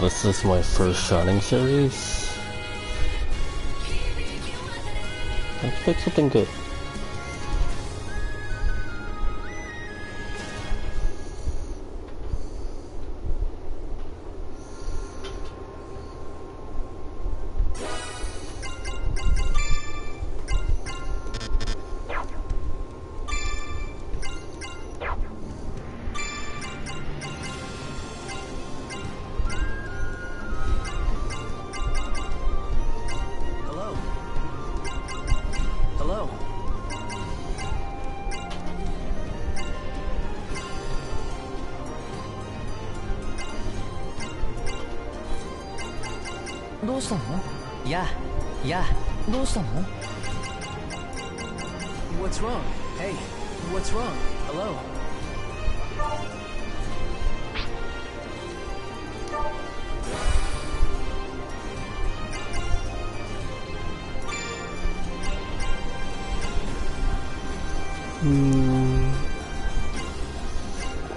this is my first Shining series. Let's pick something good. What's wrong? Hey, what's wrong? Hello?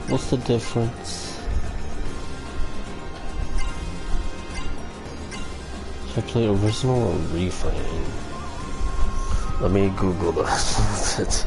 What's the difference? Should I play original or Refrain? Let me Google that.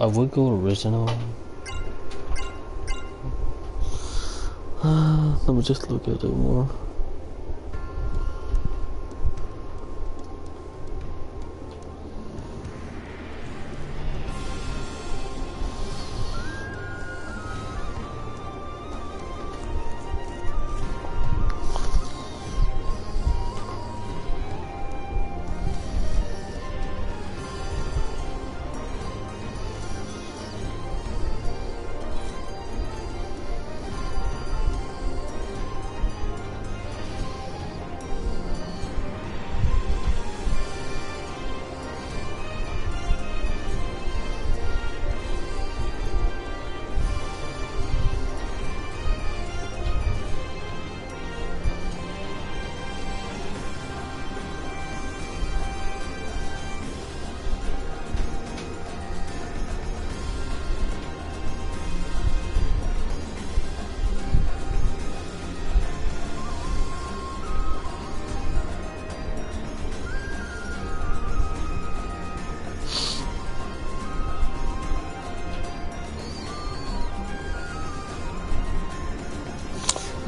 I would go original. Let me just look at it more.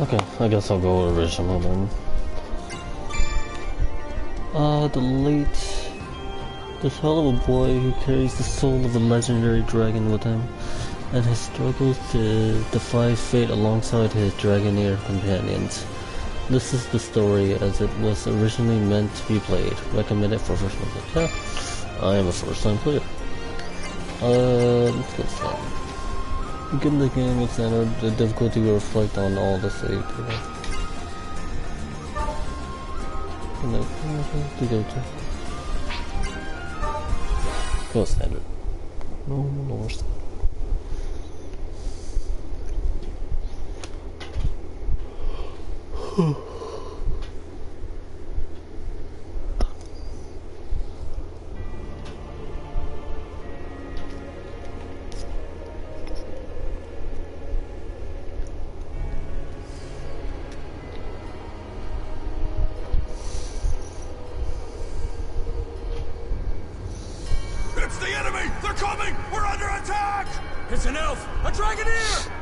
Okay, I guess I'll go original then. This hell of a boy who carries the soul of a legendary dragon with him, and his struggles to defy fate alongside his dragoneer companions. This is the story as it was originally meant to be played. Recommended for first time players. Yeah, I am a first time player. Let's get started. Given the game is standard, the difficulty will reflect on all the save data. Go standard. No worse. It's an elf! A dragoneer!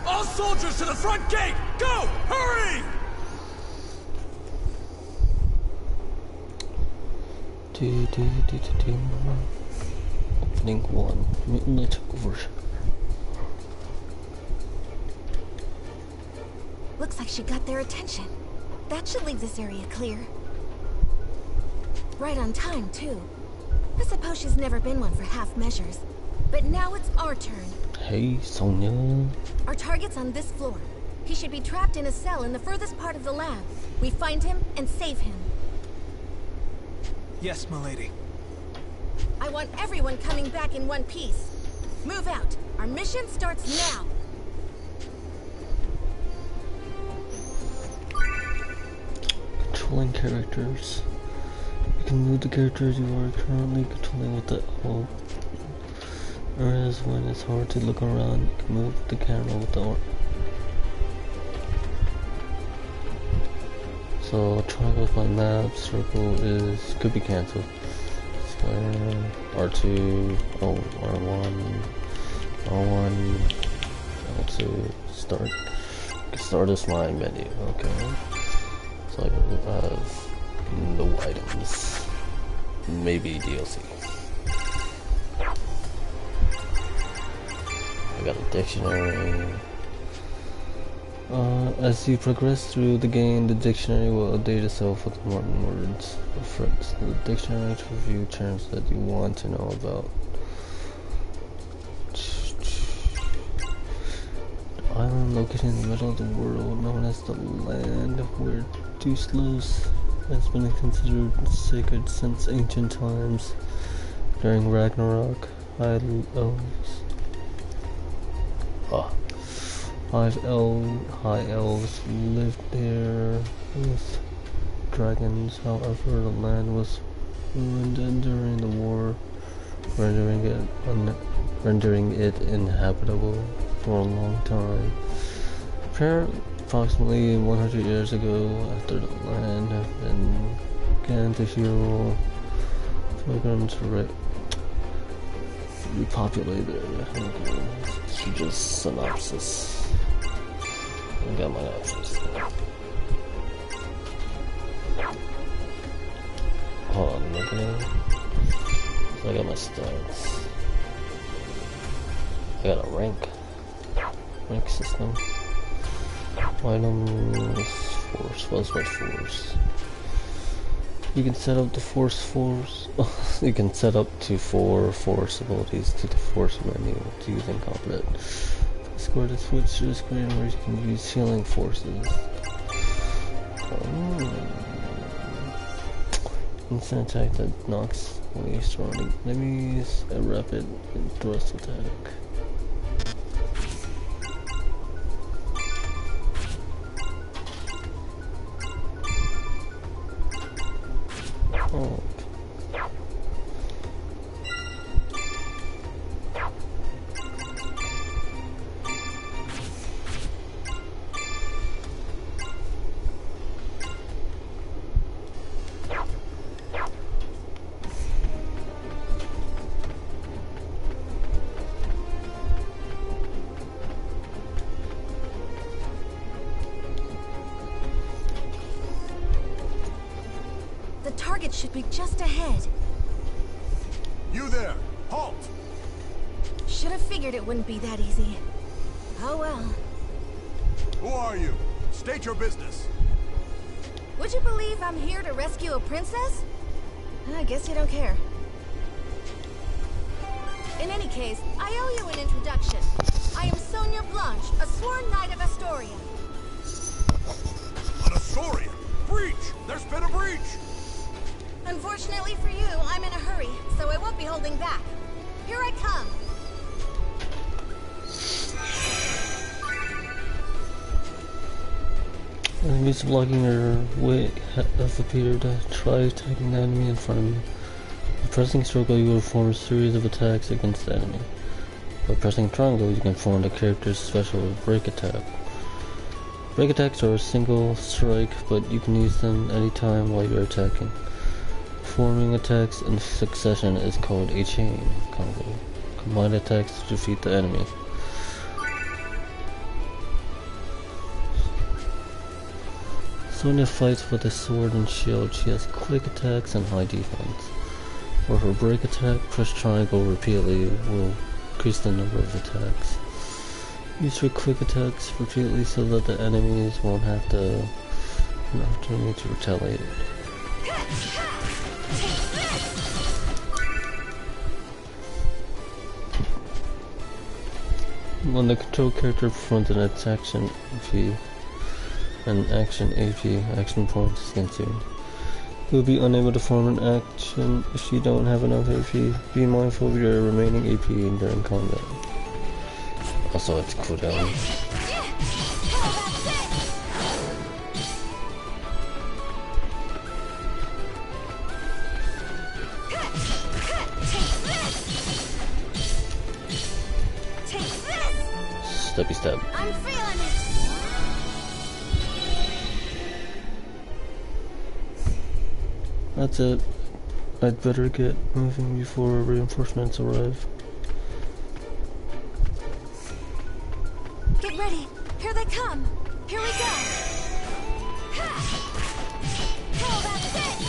All soldiers to the front gate! Go! Hurry! Opening 1. Mutant takeover. Looks like she got their attention. That should leave this area clear. Right on time, too. I suppose she's never been one for half measures. But now it's our turn. Hey, Sonia. Our target's on this floor. He should be trapped in a cell in the furthest part of the lab. We find him and save him. Yes, m'lady. I want everyone coming back in one piece. Move out. Our mission starts now. Controlling characters. You can move the characters you are currently controlling with the alt. Whereas when it's hard to look around, you can move the camera with the alt. So triangle with my map, circle could be cancelled. Square, R2, oh, R1, R1, L2, start. Start is my menu, okay. So I can have no items, maybe DLC. I got a dictionary. As you progress through the game, the dictionary will update itself with more words. Reference to the dictionary to review terms that you want to know about. The island located in the middle of the world, known as the land where Deucelos has been considered sacred since ancient times. During Ragnarok, high elves lived there with dragons. However, the land was ruined during the war, rendering it inhabitable for a long time. Approximately 100 years ago, after the land began to heal, pilgrims repopulated. Okay, this is just synopsis. I got my options there. Hold on, look at it. So I got my stats. I got a rank system. Items, force, what's my force? You can set up the force. You can set up to 4 force abilities to the force menu using combat. Score to switch to the screen where you can use healing forces. Instant attack that knocks away surrounding enemies. A rapid and thrust attack. Oh. Target should be just ahead. You there! Halt! Should have figured it wouldn't be that easy. Oh well. Who are you? State your business. Would you believe I'm here to rescue a princess? I guess you don't care. In any case, I owe you an introduction. I am Sonia Blanche, a sworn knight of Astoria. An Astorian! Breach! There's been a breach! Unfortunately for you, I'm in a hurry, so I won't be holding back. Here I come. Enemies blocking your way have appeared. Try attacking the enemy in front of you. By pressing circle, you will perform a series of attacks against the enemy. By pressing triangle, you can perform the character's special break attack. Break attacks are a single strike, but you can use them anytime while you're attacking. Performing attacks in succession is called a chain combo. Combine attacks to defeat the enemy. Sonia fights with a sword and shield. She has quick attacks and high defense. For her break attack, press triangle repeatedly will increase the number of attacks. Use her quick attacks repeatedly so that the enemies won't have an opportunity to retaliate. When the control character performs an action AP, an action AP, action point is consumed. You will be unable to perform an action if you don't have enough AP. Be mindful of your remaining AP during combat. Also, it's cooldown. Steppy step. I'm feeling it. That's it. I'd better get moving before reinforcements arrive. Get ready. Here they come. Here we go. Oh, that's it.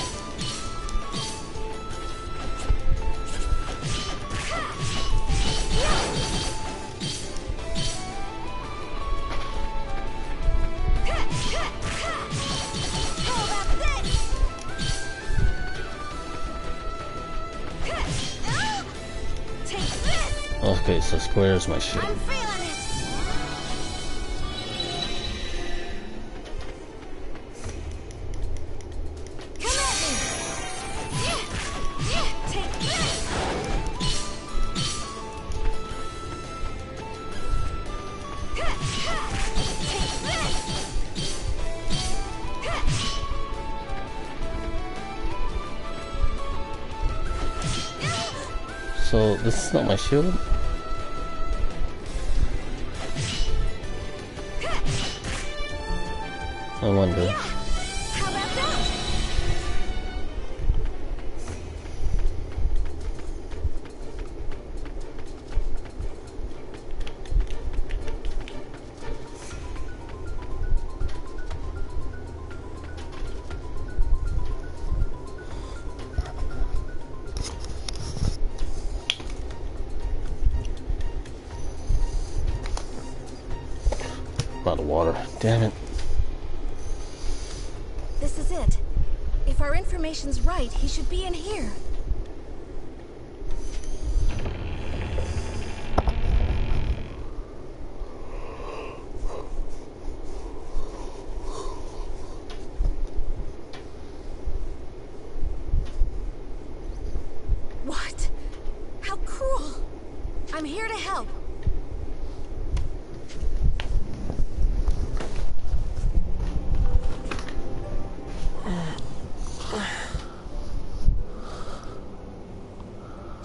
Okay, so square is my shield. I'm feeling it. Come at me. Take this. So this is not my shield? I wonder. How about that? I'm out of water. Damn it. This is it. If our information's right, he should be in here. What? How cruel. I'm here to help.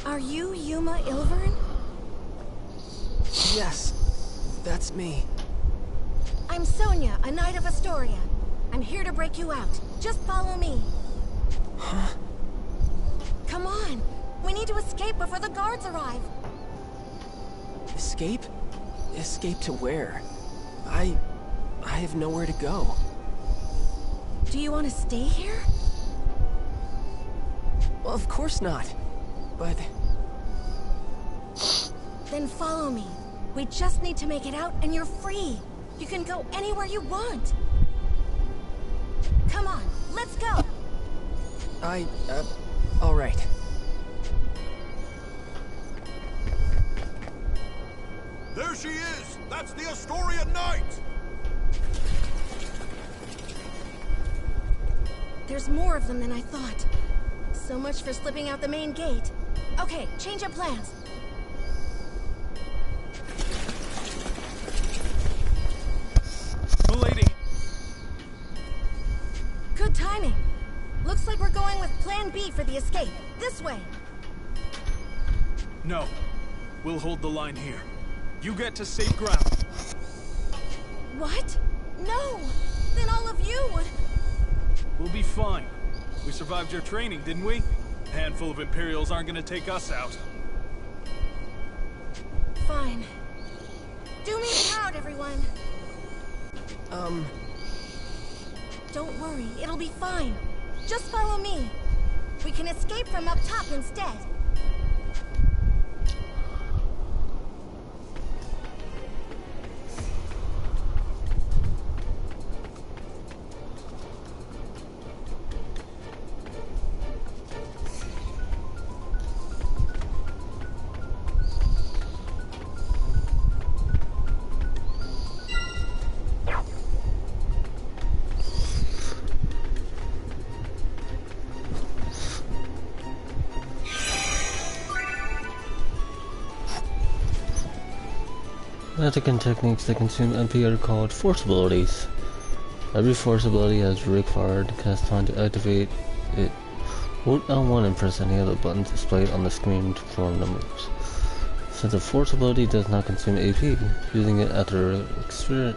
Are you Yuma Ilvern? Yes, that's me. I'm Sonia, a Knight of Astoria. I'm here to break you out. Just follow me. Huh? Come on. We need to escape before the guards arrive. Escape? Escape to where? I have nowhere to go. Do you want to stay here? Well, of course not. But... Then follow me. We just need to make it out and you're free. You can go anywhere you want. Come on, let's go. All right. There she is! That's the Astoria Knight! There's more of them than I thought. So much for slipping out the main gate. Okay, change of plans. Milady! Good timing. Looks like we're going with Plan B for the escape. This way. No. We'll hold the line here. You get to safe ground. What? No! Then all of you would... We'll be fine. We survived your training, didn't we? A handful of Imperials aren't gonna take us out. Fine. Do me proud, everyone. Don't worry, it'll be fine. Just follow me. We can escape from up top instead. Magic and techniques that consume MP are called force abilities. Every force ability has required cast time to activate it. Hold L1 and press any other buttons displayed on the screen to perform the moves. Since a force ability does not consume AP, using it after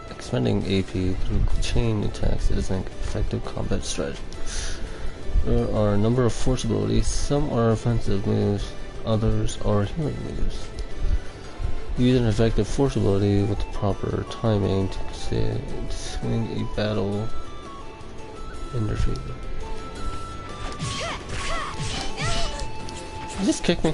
expending AP through chain attacks is an effective combat strategy. There are a number of force abilities. Some are offensive moves, others are healing moves. Use an effective force ability with the proper timing to swing a battle in their favor. You just kicked me.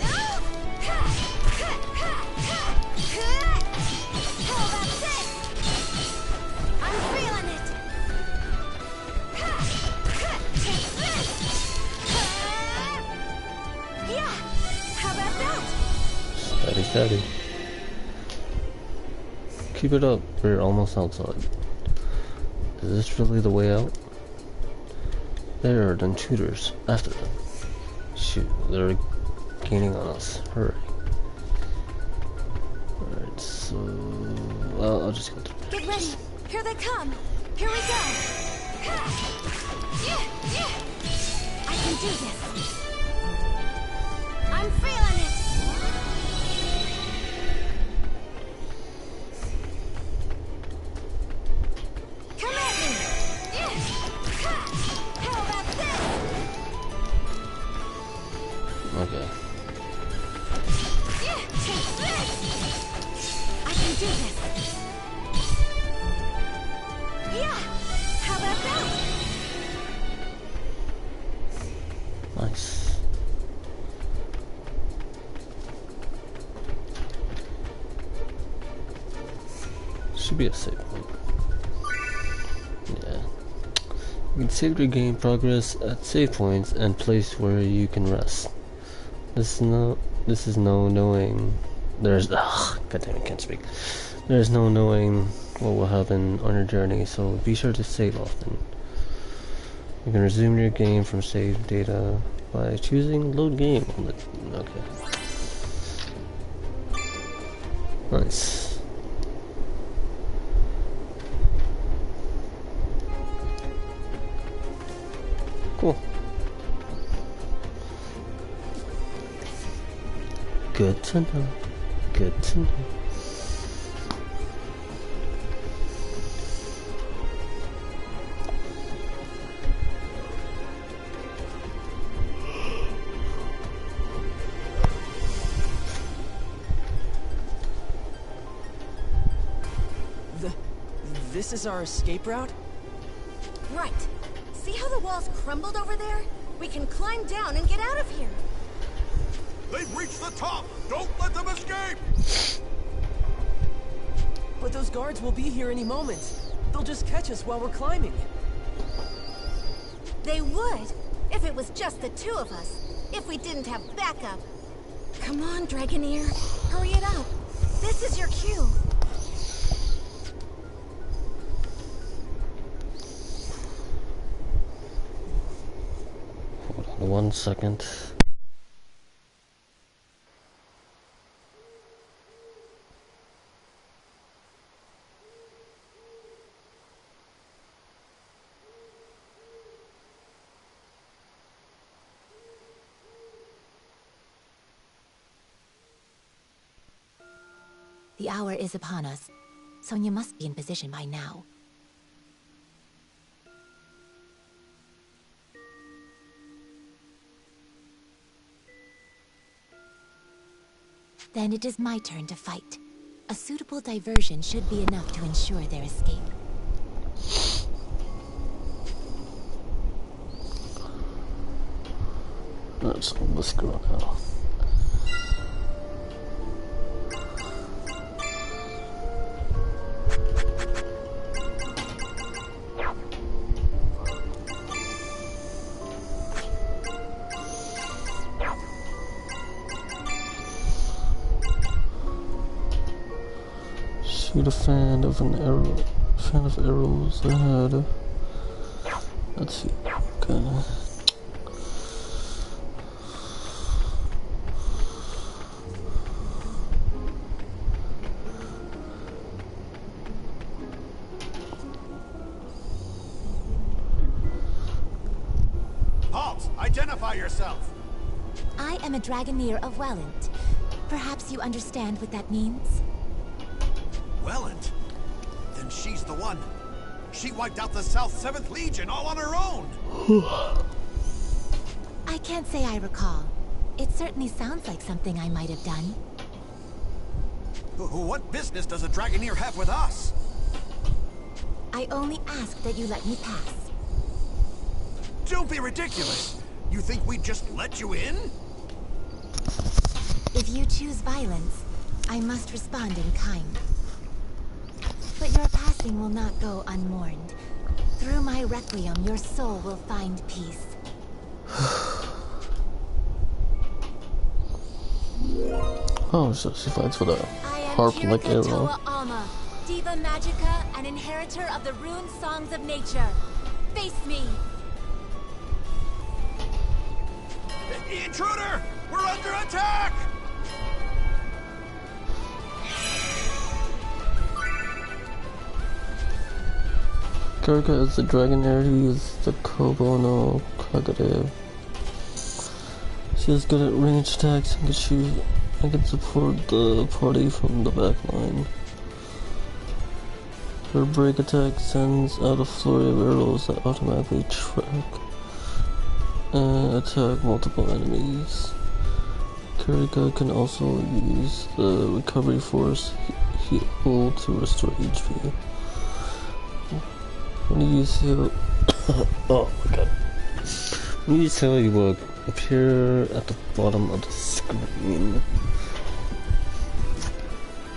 Steady, steady. Keep it up, we're almost outside. Is this really the way out? There are the intruders, after them. Shoot, they're gaining on us. Hurry. Alright, so... well, I'll just go through. Get ready! Here they come! Here we go! I can do this! I'm feeling it! Come at me! How about this? Okay. I can do this! Yeah! How about that? Nice. Should be a save point. Yeah. You can save your game progress at save points and place where you can rest. This is no knowing. God damn it, can't speak. There's no knowing what will happen on your journey, so be sure to save often. You can resume your game from save data by choosing load game. Okay. Nice. Cool. Good to know. Good to know. This is our escape route? Right. See how the walls crumbled over there? We can climb down and get out of here. They've reached the top! Don't let them escape! But those guards will be here any moment. They'll just catch us while we're climbing. They would, if it was just the two of us. If we didn't have backup. Come on, Dragoneer. Hurry it up. This is your cue. Hold on 1 second. The hour is upon us. Sonia must be in position by now. Then it is my turn to fight. A suitable diversion should be enough to ensure their escape. Let's hold this girl now. Shoot a fan of arrows ahead. Let's see. Okay. Halt! Identify yourself! I am a Dragoneer of Welland. Perhaps you understand what that means? Welland? Then she's the one. She wiped out the South 7th Legion all on her own! I can't say I recall. It certainly sounds like something I might have done. What business does a Dragoneer have with us? I only ask that you let me pass. Don't be ridiculous! You think we'd just let you in? If you choose violence, I must respond in kind. But your passing will not go unmourned. Through my requiem, your soul will find peace. Oh, so she fights for the harp like arrow. Alma, Diva Magica, and inheritor of the rune songs of nature. Face me! Intruder! We're under attack! Karika is the Dragonair who uses the Kobono Crocodile. She is good at range attacks and can support the party from the back line. Her break attack sends out a flurry of arrows that automatically track and attack multiple enemies. Karika can also use the recovery force heal to restore HP. When you use heal, oh my god. When you use heal, you will appear at the bottom of the screen.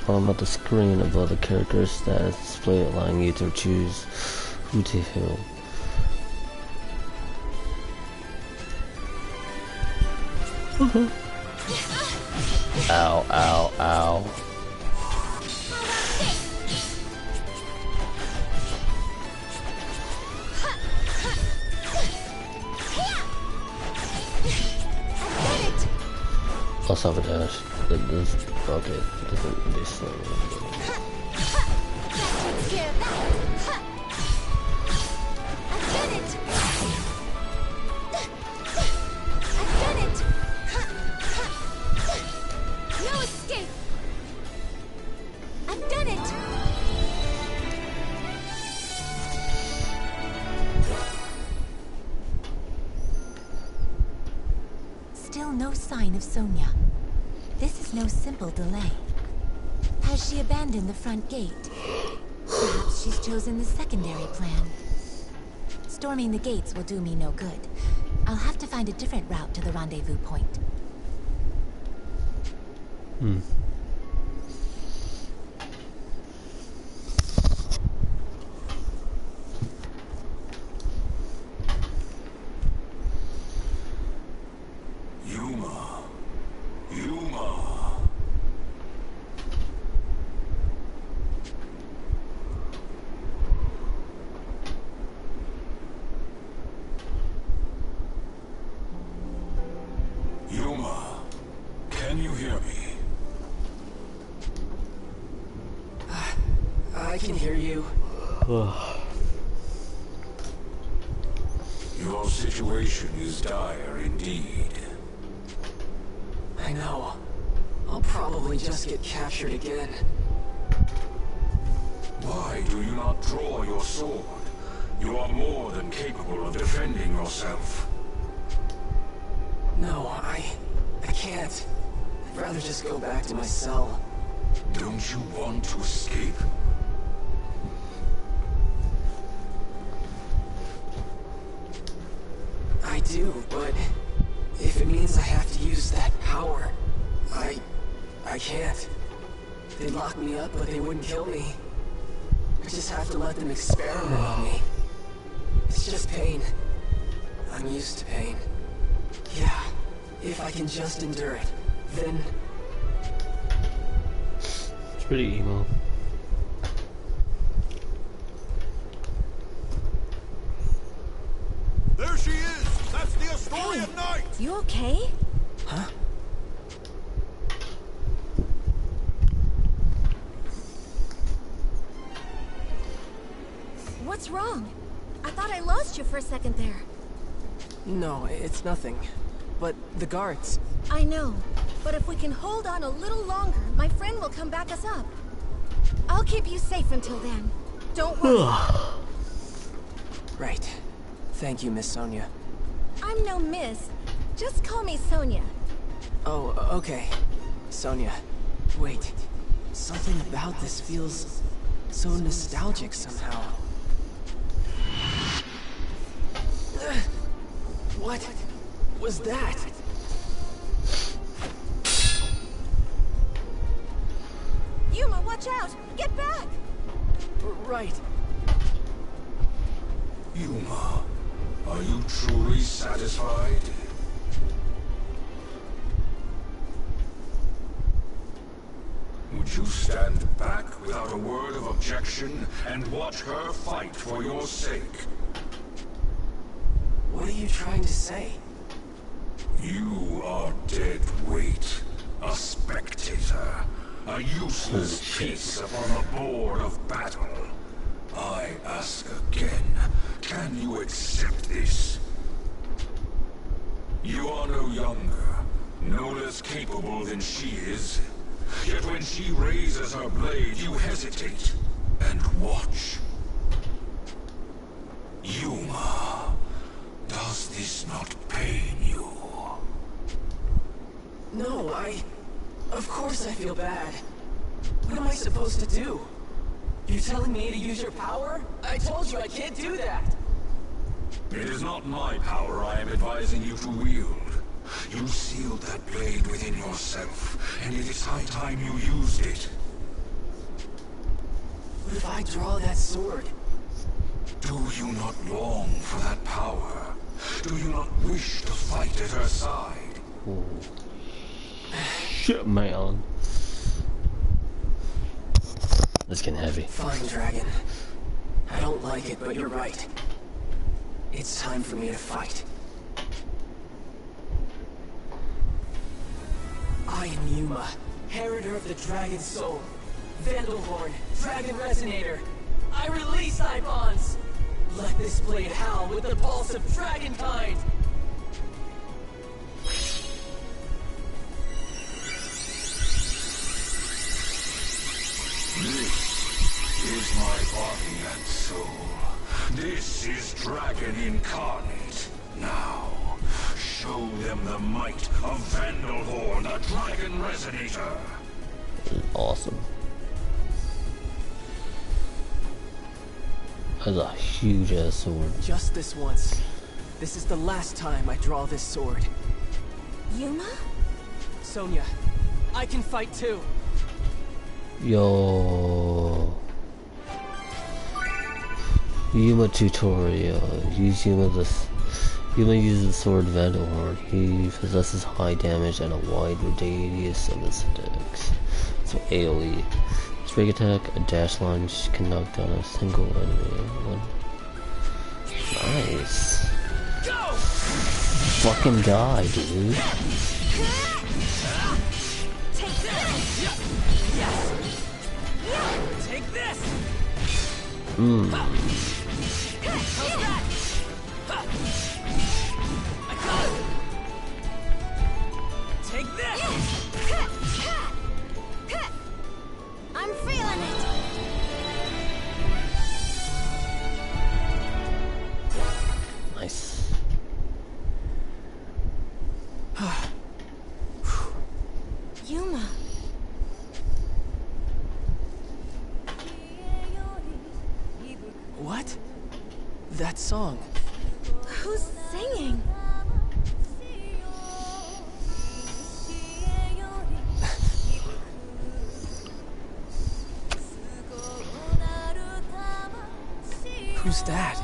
Bottom of the screen above the character's stats display, allowing you to choose who to heal. Ow, ow, ow. Let's have a dash. Okay, it doesn't really slow. No escape! I've done it! Still no sign of Sonia. This is no simple delay. Has she abandoned the front gate? Perhaps she's chosen the secondary plan. Storming the gates will do me no good. I'll have to find a different route to the rendezvous point. I can hear you. Your situation is dire indeed. I know. I'll probably just get captured again. Why do you not draw your sword? You are more than capable of defending yourself. No, I can't. I'd rather just go back to my cell. Don't you want to escape? I do, but if it means They'd lock me up, but they wouldn't kill me. I just have to let them experiment on me. It's just pain. I'm used to pain. Yeah, if I can just endure it, then... It's pretty emo. There she is! That's the Astorian Knight! You okay? Huh? What's wrong? I thought I lost you for a second there. No, it's nothing. But the guards... I know, but if we can hold on a little longer, my friend will come back us up. I'll keep you safe until then. Don't worry. Right. Thank you, Miss Sonia. I'm no miss. Just call me Sonia. Oh, okay. Sonia. Wait. Something about this feels so nostalgic somehow. What was that? Yuma, watch out! Get back! Right. Yuma, are you truly satisfied? Would you stand back without a word of objection and watch her fight for your sake? What are you trying to say? You are dead weight, a spectator, a useless piece upon the board of battle. I ask again, can you accept this? You are no younger, no less capable than she is. Yet when she raises her blade, you hesitate and watch. Yuma, does this not pain you? No, of course I feel bad. What am I supposed to do? You're telling me to use your power? I told you I can't do that! It is not my power I am advising you to wield. You sealed that blade within yourself, and it is high time you used it. What if I draw that sword? Do you not long for that power? Do you not wish to fight at her side? Ooh. Shit, man. It's getting heavy. Fine, Dragon. I don't like it, but you're right. It's time for me to fight. I am Yuma, Heriter of the Dragon Soul. Vandalhorn, Dragon Resonator. I release thy bonds! Let this blade howl with the pulse of dragonkind! This is my body and soul. This is Dragon Incarnate. Now, show them the might of Vandalhorn, the Dragon Resonator. Awesome. That's a huge ass sword. Just this once. This is the last time I draw this sword. Yuma? Sonia, I can fight too. Yo. Yuma tutorial. Use Yuma uses the sword Vandalhorn. He possesses high damage and a wide radius of his attacks. So AoE. Break attack, a dash launch can knock down a single enemy. Nice. Go! Fucking die, dude. Take this! Yes! Take this! How's that? I got it! Take this! I'm feeling it! Nice. Yuma. What? That song. Who's singing? Who's that?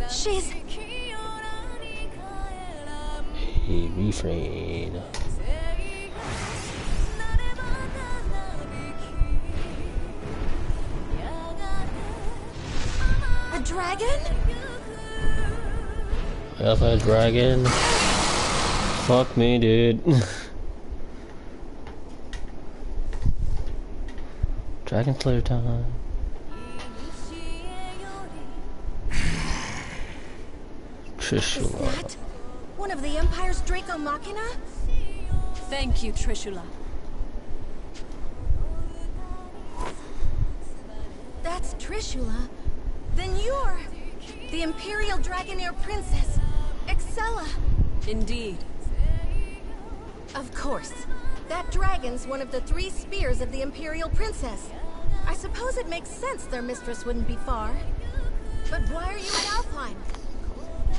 She's... Hey, Refrain. a dragon? I have a dragon. Fuck me, dude. Dragon Slayer time. Is that one of the Empire's Draco Machina? Thank you, Trishula. That's Trishula. Then you're the Imperial Dragonair Princess, Excella. Indeed. Of course. That dragon's one of the 3 spears of the Imperial Princess. I suppose it makes sense their mistress wouldn't be far. But why are you at Alpine?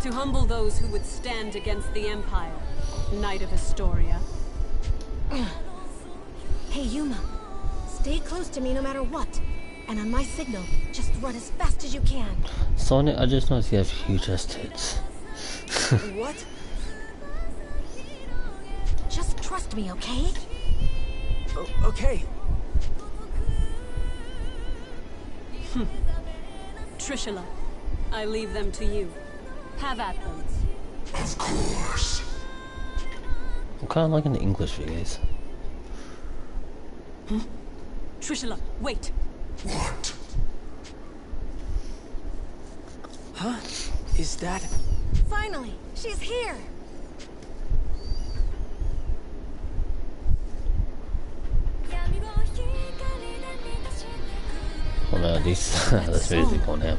To humble those who would stand against the Empire. Knight of Astoria. Hey, Yuma. Stay close to me no matter what. And on my signal, just run as fast as you can. Sonic, I just noticed you have huge ass tits. What? Just trust me, okay? Okay. Trishula, I leave them to you. Have at them. Of course. I'm kind of liking the English videos. Trishula, wait. What? Huh? Is that... Finally, she's here. Oh man, these this music on him.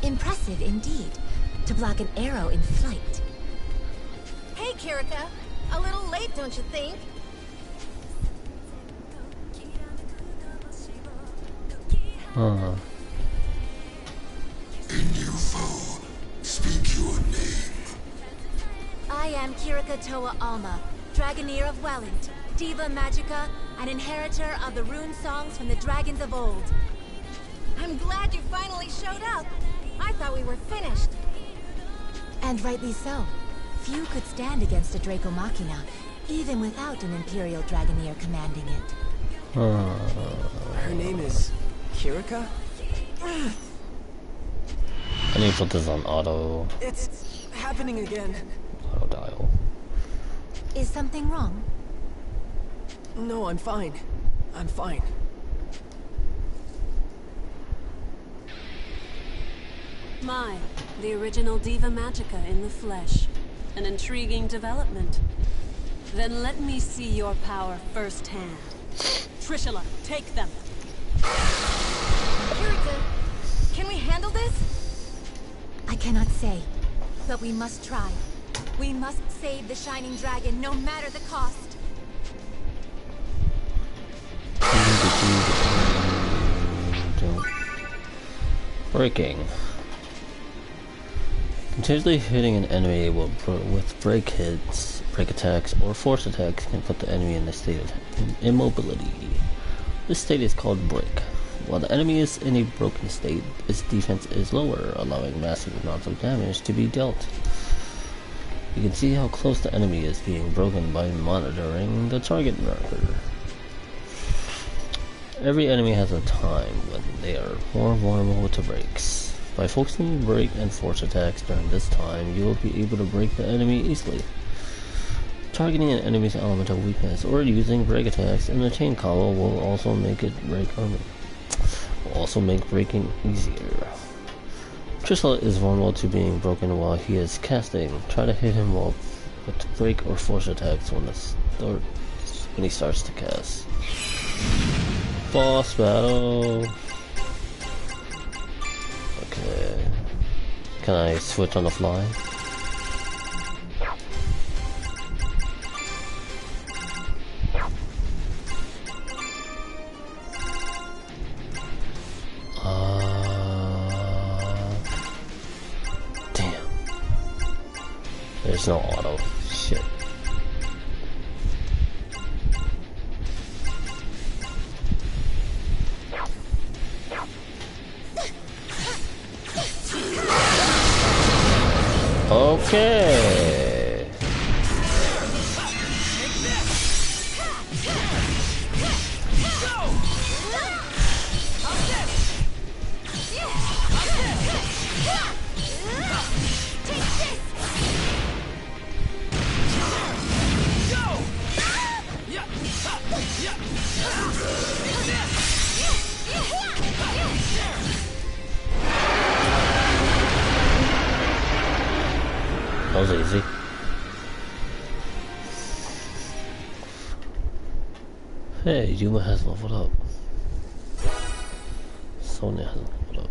Impressive indeed, to block an arrow in flight. Hey, Kirika. A little late, don't you think? Huh. A new foe. Speak your name. I am Kirika Toa Alma, Dragoneer of Welland, Diva Magica, and inheritor of the rune songs from the dragons of old. I'm glad you finally showed up. I thought we were finished. And rightly so. Few could stand against a Draco Machina, even without an Imperial Dragoneer commanding it. Her name is... Kirika? I need to put this on auto It's happening again. dial. Is something wrong? No, I'm fine. I'm fine. My, the original Diva Magica in the flesh. An intriguing development. Then let me see your power firsthand. Trishula, take them. Kirika, can we handle this? I cannot say, but we must try. We must save the Shining Dragon, no matter the cost. Breaking. Continuously hitting an enemy with break hits, break attacks, or force attacks can put the enemy in a state of immobility. This state is called break. While the enemy is in a broken state, its defense is lower, allowing massive amounts of damage to be dealt. You can see how close the enemy is being broken by monitoring the target marker. Every enemy has a time when they are more vulnerable to breaks. By focusing break and force attacks during this time, you will be able to break the enemy easily. Targeting an enemy's elemental weakness or using break attacks in the chain combo will also make breaking easier. Trishula is vulnerable to being broken while he is casting. Try to hit him with break or force attacks when he starts to cast. Boss battle. Okay. Can I switch on the fly? There's no auto. Shit. Okay. That was easy. Hey, Yuma has leveled up. Sonya has leveled up.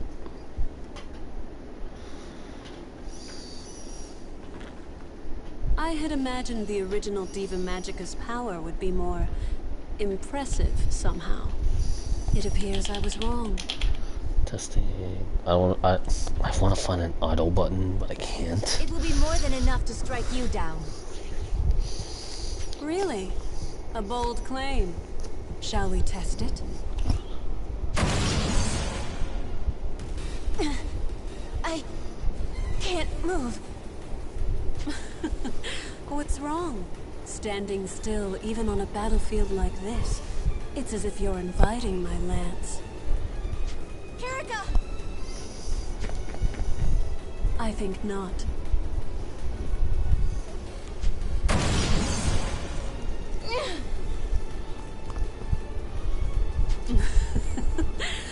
I had imagined the original Diva Magica's power would be more impressive somehow. It appears I was wrong. Testing. I want to find an auto button, but I can't. It will be more than enough to strike you down. Really? A bold claim. Shall we test it? I can't move. What's wrong? Standing still, even on a battlefield like this. It's as if you're inviting my lance. Kirika! I think not.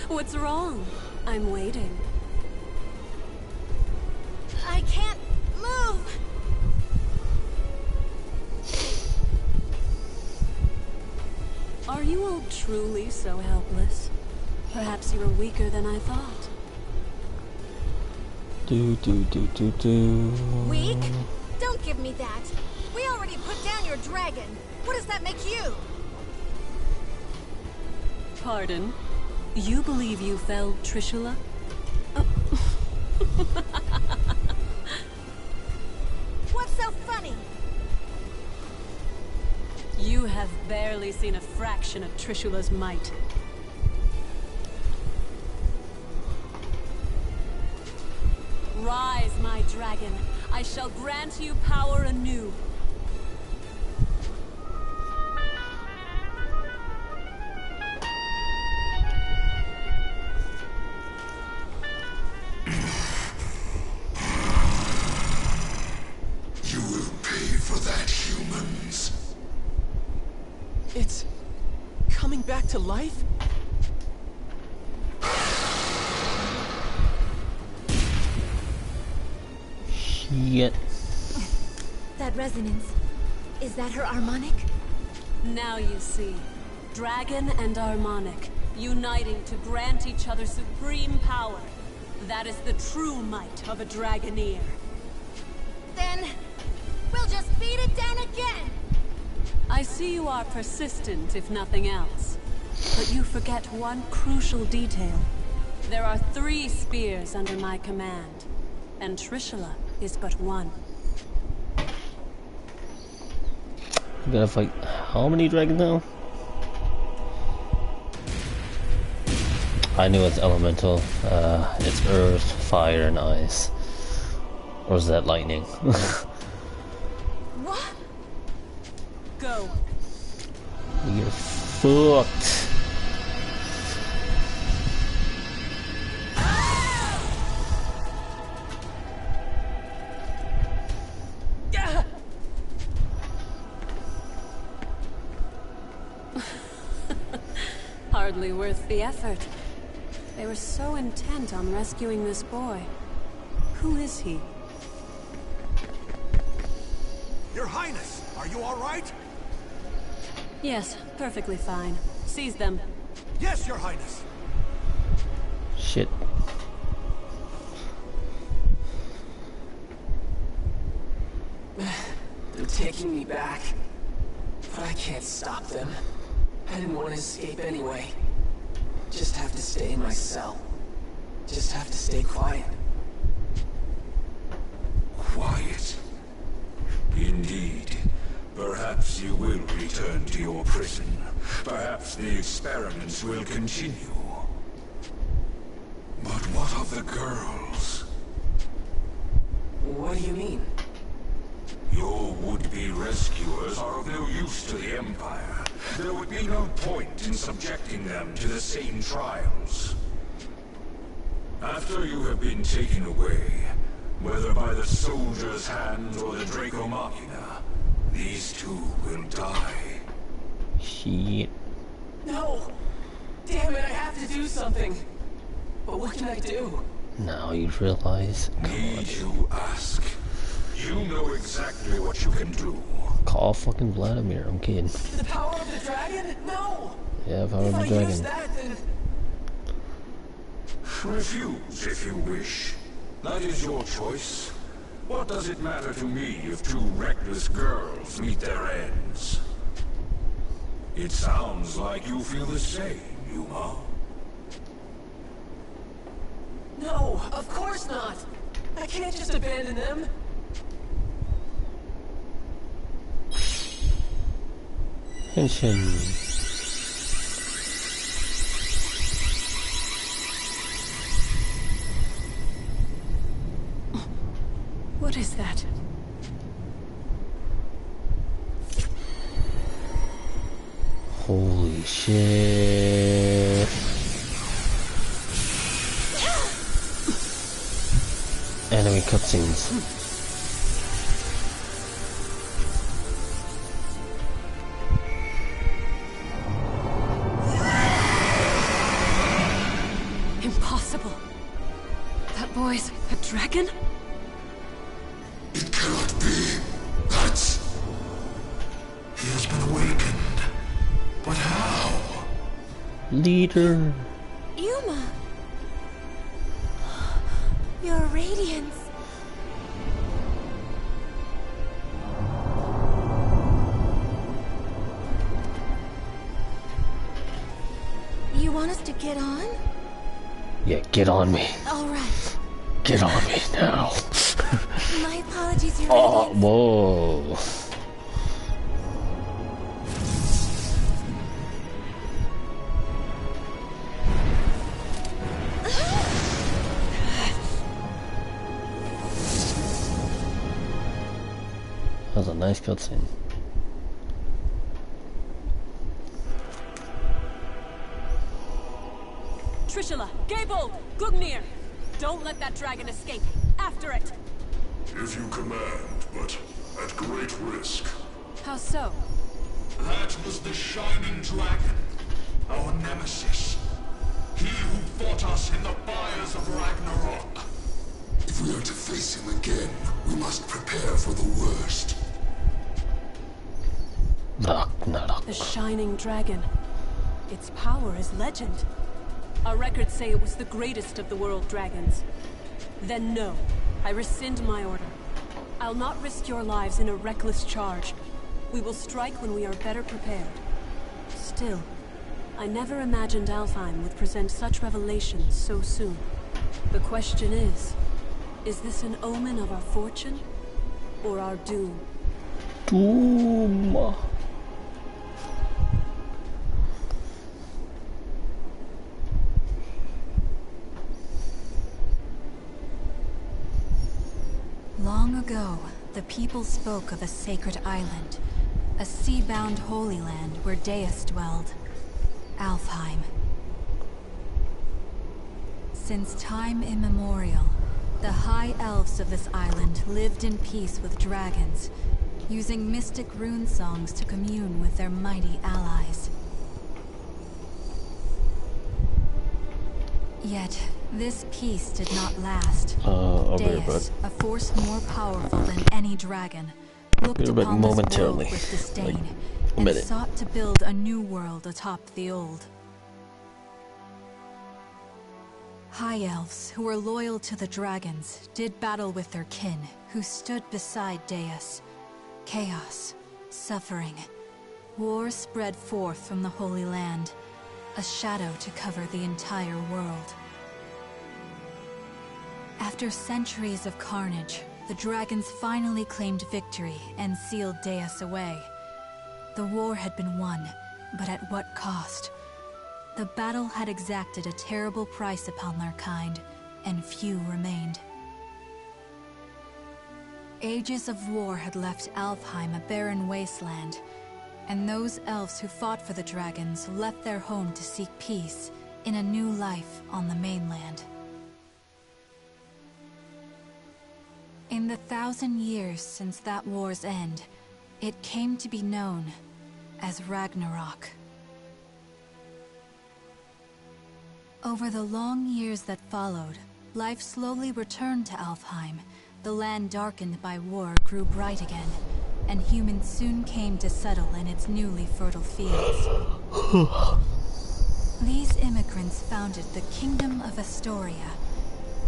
What's wrong? I'm waiting. I can't move. Are you all truly so helpless? Perhaps you were weaker than I thought. Do. Weak? Don't give me that. We already put down your dragon. What does that make you? Pardon? You believe you felled Trishula? What's so funny? You have barely seen a fraction of Trishula's might. Rise, my dragon. I shall grant you power anew. You will pay for that, humans. It's coming back to life? Shit. That resonance. Is that her harmonic? Now you see. Dragon and Harmonic, uniting to grant each other supreme power. That is the true might of a Dragoneer. Then we'll just beat it down again. I see you are persistent, if nothing else. But you forget one crucial detail. There are 3 spears under my command, and Trishula is but one. We gotta fight how many dragons now? I knew it's elemental. It's earth, fire, and ice. Or is that lightning? What? Go. You're fucked. Hardly worth the effort. They were so intent on rescuing this boy. Who is he? Your Highness, are you all right? Yes, perfectly fine. Seize them. Yes, Your Highness. Shit. They're taking me back. But I can't stop them. I didn't want to escape anyway. Just have to stay in my cell. Just have to stay quiet. Quiet? return to your prison. Perhaps the experiments will continue. But what of the girls? What do you mean? Your would-be rescuers are of no use to the Empire. There would be no point in subjecting them to the same trials. After you have been taken away, whether by the soldier's hand or the Draco Machina, these two will die. Shit. No! Damn it, I have to do something! But what can I do? Now you realize. Need you ask? You know exactly what you can do. Call fucking Vladimir, I'm kidding. The power of the dragon? No! Yeah, power of the If I dragon. use that, then... Refuse if you wish. That is your choice. What does it matter to me if two reckless girls meet their ends? It sounds like you feel the same, Yuma. No, of course not! I can't just abandon them! Henshin. What is that? Holy shit. Enemy cutscenes. Impossible. That boy's a dragon? It cannot be. That's... He has been awakened. But how? Leader. Yuma! Your radiance. You want us to get on? Yeah, get on me. Alright. Get on me now. My apologies, Your Oh, radiance. whoa. That was a nice cutscene. Trishula, Gable, Gugnir! Don't let that dragon escape. After it! If you command, but at great risk. How so? That was the Shining Dragon, our nemesis. He who fought us in the fires of Ragnarok. If we are to face him again, we must prepare for the worst. The Shining Dragon. Its power is legend. Our records say it was the greatest of the world dragons. Then no, I rescind my order. I'll not risk your lives in a reckless charge. We will strike when we are better prepared. Still, I never imagined Alfheim would present such revelations so soon. The question is this an omen of our fortune or our doom? Doom. Long ago, the people spoke of a sacred island, a sea-bound holy land where Deus dwelled, Alfheim. Since time immemorial, the high elves of this island lived in peace with dragons, using mystic rune songs to commune with their mighty allies. Yet, this peace did not last. I'll be right Deus, back. a force more powerful than any dragon, looked Be right back upon this world momentarily. with disdain Like, a and minute. sought to build a new world atop the old. High elves, who were loyal to the dragons, did battle with their kin, who stood beside Deus. Chaos, suffering. War spread forth from the Holy Land, a shadow to cover the entire world. After centuries of carnage, the dragons finally claimed victory and sealed Deus away. The war had been won, but at what cost? The battle had exacted a terrible price upon their kind, and few remained. Ages of war had left Alfheim a barren wasteland, and those elves who fought for the dragons left their home to seek peace in a new life on the mainland. In the 1,000 years since that war's end, it came to be known as Ragnarok. Over the long years that followed, life slowly returned to Alfheim. The land darkened by war grew bright again, and humans soon came to settle in its newly fertile fields. These immigrants founded the Kingdom of Astoria,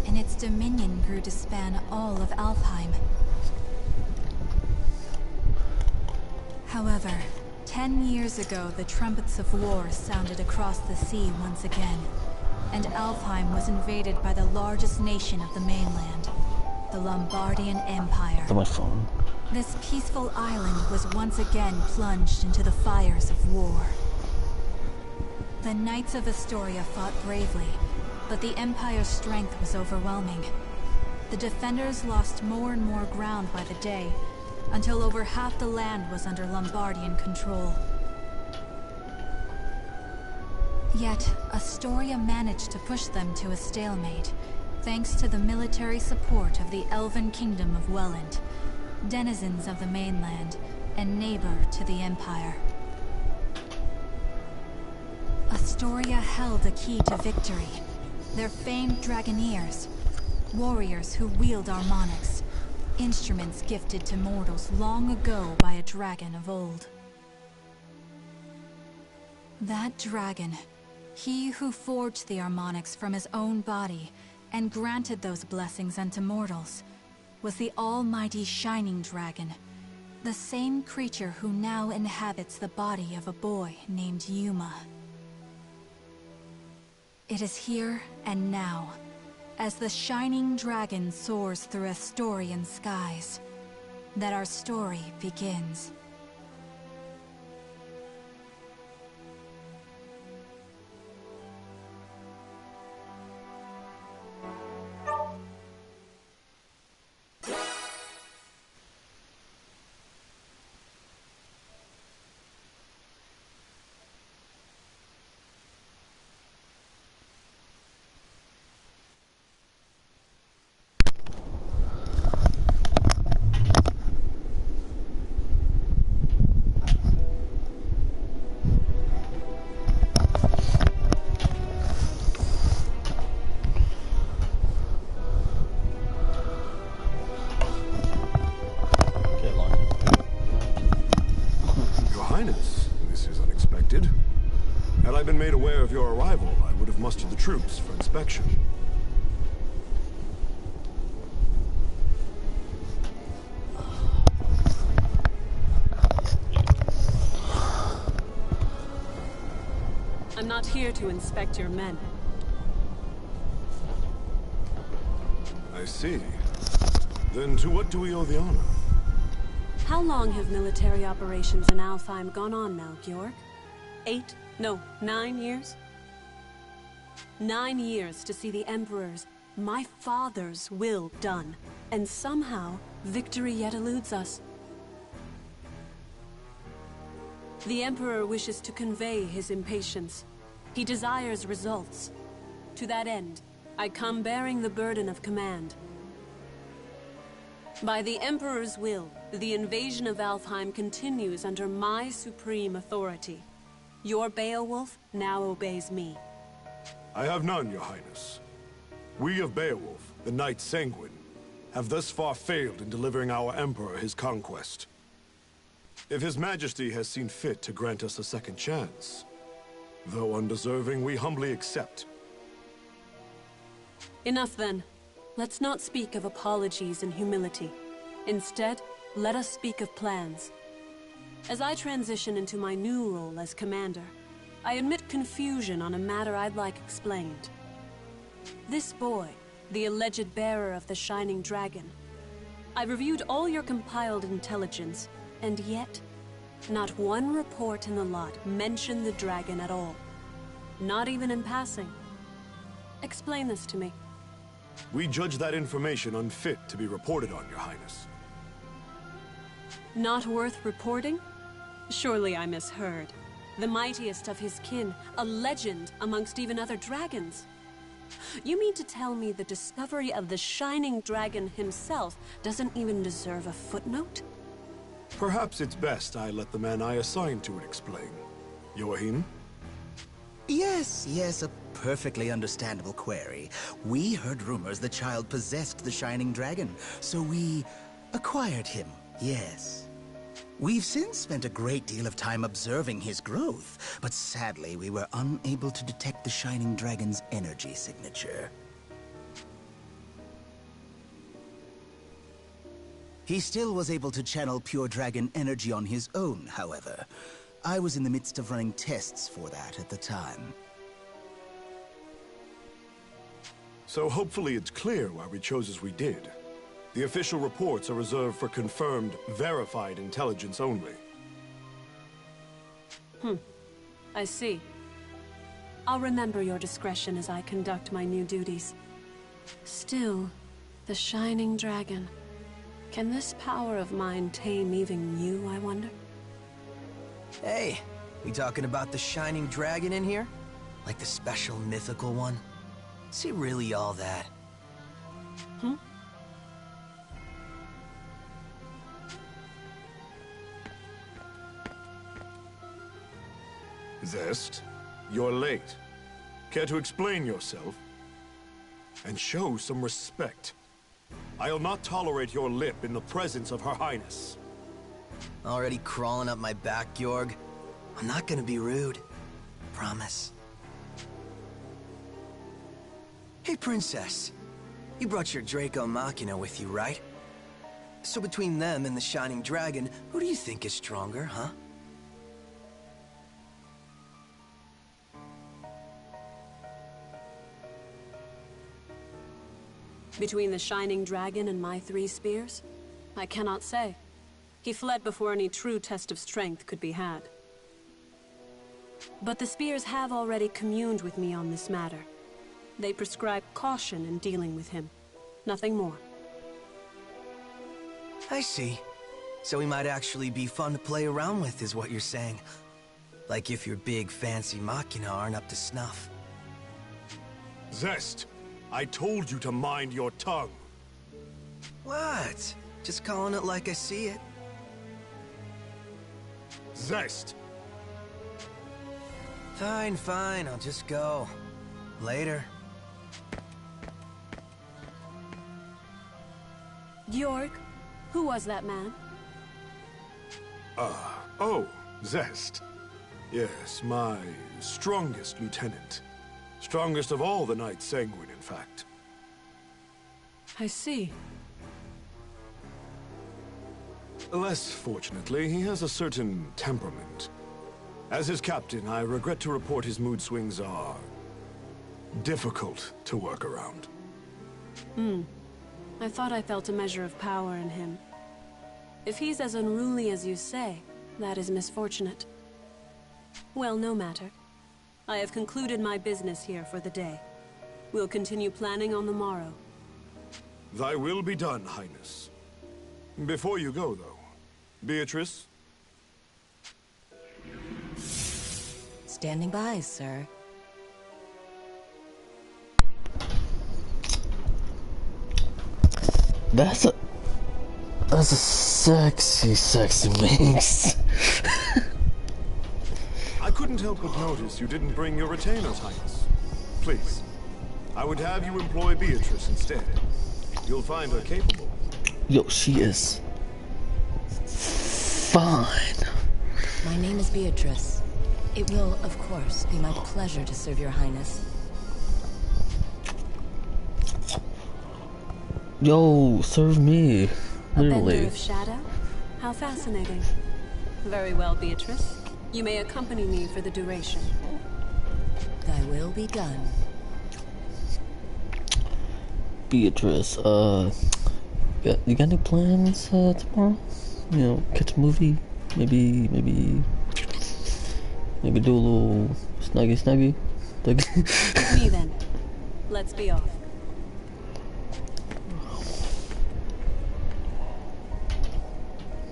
and its dominion grew to span all of Alfheim. However, 10 years ago, the trumpets of war sounded across the sea once again, and Alfheim was invaded by the largest nation of the mainland, the Lombardian Empire. On my phone. This peaceful island was once again plunged into the fires of war. The Knights of Astoria fought bravely, but the Empire's strength was overwhelming. The defenders lost more and more ground by the day, until over half the land was under Lombardian control. Yet, Astoria managed to push them to a stalemate, thanks to the military support of the Elven Kingdom of Welland, denizens of the mainland, and neighbor to the Empire. Astoria held a key to victory. Their famed Dragoneers, warriors who wield harmonics, instruments gifted to mortals long ago by a dragon of old. That dragon, he who forged the harmonics from his own body and granted those blessings unto mortals, was the almighty Shining Dragon, the same creature who now inhabits the body of a boy named Yuma. It is here and now, as the Shining Dragon soars through Astorian skies, that our story begins. Had I been made aware of your arrival, I would have mustered the troops for inspection. I'm not here to inspect your men. I see. Then to what do we owe the honor? How long have military operations in Alfheim gone on now, Georg? 9 years? 9 years to see the Emperor's, my father's, will done. And somehow, victory yet eludes us. The Emperor wishes to convey his impatience. He desires results. To that end, I come bearing the burden of command. By the Emperor's will, the invasion of Alfheim continues under my supreme authority. Your Beowulf now obeys me. I have none, Your Highness. We of Beowulf, the Knight Sanguine, have thus far failed in delivering our Emperor his conquest. If His Majesty has seen fit to grant us a second chance, though undeserving, we humbly accept. Enough then. Let's not speak of apologies and humility. Instead, let us speak of plans. As I transition into my new role as commander, I admit confusion on a matter I'd like explained. This boy, the alleged bearer of the Shining Dragon, I reviewed all your compiled intelligence, and yet, Not one report in the lot mentioned the dragon at all. Not even in passing. Explain this to me. We judge that information unfit to be reported on, Your Highness. Not worth reporting? Surely I misheard. The mightiest of his kin, a legend amongst even other dragons. You mean to tell me the discovery of the Shining Dragon himself doesn't even deserve a footnote? Perhaps it's best I let the man I assigned to it explain. Joachim? Yes, a perfectly understandable query. We heard rumors the child possessed the Shining Dragon, so we acquired him, yes. We've since spent a great deal of time observing his growth, but sadly we were unable to detect the Shining Dragon's energy signature. He still was able to channel pure dragon energy on his own, however. I was in the midst of running tests for that at the time. So hopefully it's clear why we chose as we did. The official reports are reserved for confirmed, verified intelligence only. I see. I'll remember your discretion as I conduct my new duties. Still, the Shining Dragon. Can this power of mine tame even you, I wonder? Hey, we talking about the Shining Dragon in here? Like the special mythical one? Is he really all that? Zest, you're late. Care to explain yourself? And show some respect. I'll not tolerate your lip in the presence of Her Highness. Already crawling up my back, Georg? I'm not gonna be rude. Promise. Hey, Princess. You brought your Draco Machina with you, right? So between them and the Shining Dragon, who do you think is stronger, huh? Between the Shining Dragon and my 3 spears? I cannot say. He fled before any true test of strength could be had. But the spears have already communed with me on this matter. They prescribe caution in dealing with him. Nothing more. I see. So he might actually be fun to play around with, is what you're saying. Like if your big fancy Machina aren't up to snuff. Zest, I told you to mind your tongue. What? Just calling it like I see it. Zest! Fine, I'll just go. Later. Georg, who was that man? Oh, Zest. Yes, my strongest lieutenant. Strongest of all the Knights Sanguine, in fact. I see. Less fortunately, he has a certain temperament. As his captain, I regret to report his mood swings are difficult to work around. I thought I felt a measure of power in him. If he's as unruly as you say, that is misfortunate. Well, no matter. I have concluded my business here for the day. We'll continue planning on the morrow. Thy will be done, Highness. Before you go, though, Beatrice? Standing by, sir. That's a sexy mix. I couldn't help but notice you didn't bring your retainers, Highness. Please, I would have you employ Beatrice instead. You'll find her capable. Yo, she is fine. My name is Beatrice. It will, of course, be my pleasure to serve your highness. Yo, serve me. A Literally. bender of shadow? How fascinating. Very well, Beatrice. You may accompany me for the duration. Thy will be done. Beatrice, you got any plans tomorrow? You know, catch a movie, Maybe do a little snuggy. Me then. Let's be off.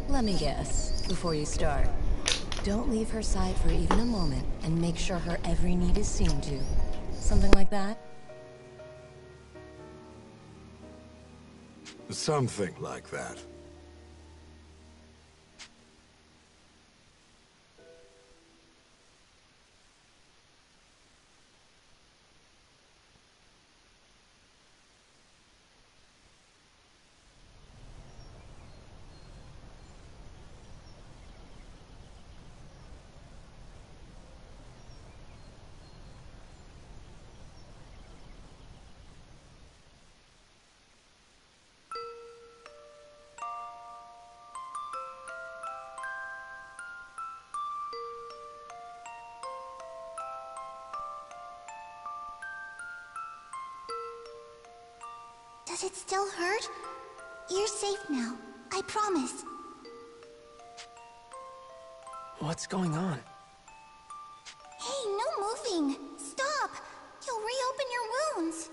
Let me guess, before you start. Don't leave her side for even a moment, and make sure her every need is seen to. Something like that? Something like that. Does it still hurt? You're safe now. I promise. What's going on? Hey, no moving! Stop! You'll reopen your wounds!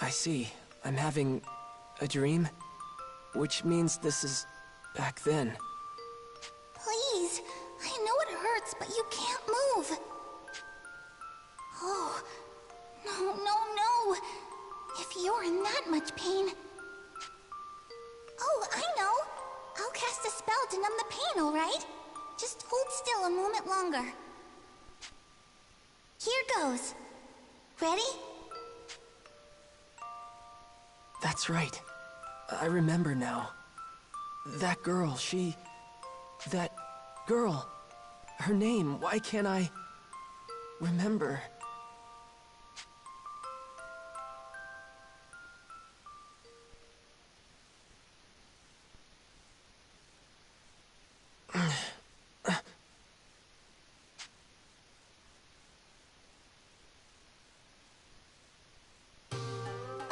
I see. I'm having a dream? Which means this is back then. Please! I know it hurts, but you can't move! Oh, no! If you're in that much pain... Oh, I know! I'll cast a spell to numb the pain, alright? Just hold still a moment longer. Here goes. Ready? That's right. I remember now. That girl, that girl. Her name, why can't I remember?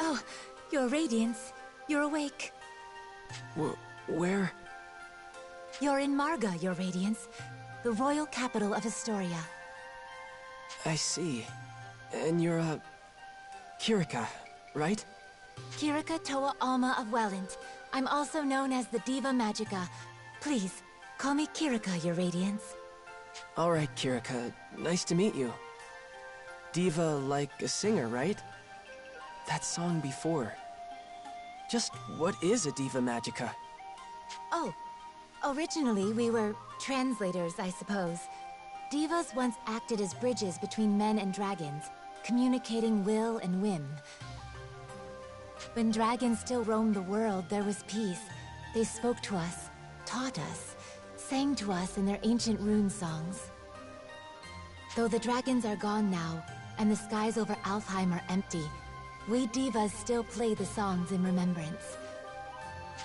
Oh, Your Radiance. You're awake. Where? You're in Marga, Your Radiance. The royal capital of Astoria. I see. And you're Kirika, right? Kirika Toa Alma of Welland. I'm also known as the Diva Magica. Please, call me Kirika, Your Radiance. Alright, Kirika. Nice to meet you. Diva like a singer, right? That song before. Just what is a Diva Magica? Oh, originally we were translators, I suppose. Divas once acted as bridges between men and dragons, communicating will and whim. When dragons still roamed the world, there was peace. They spoke to us, taught us, sang to us in their ancient rune songs. Though the dragons are gone now, and the skies over Alfheim are empty, we divas still play the songs in remembrance.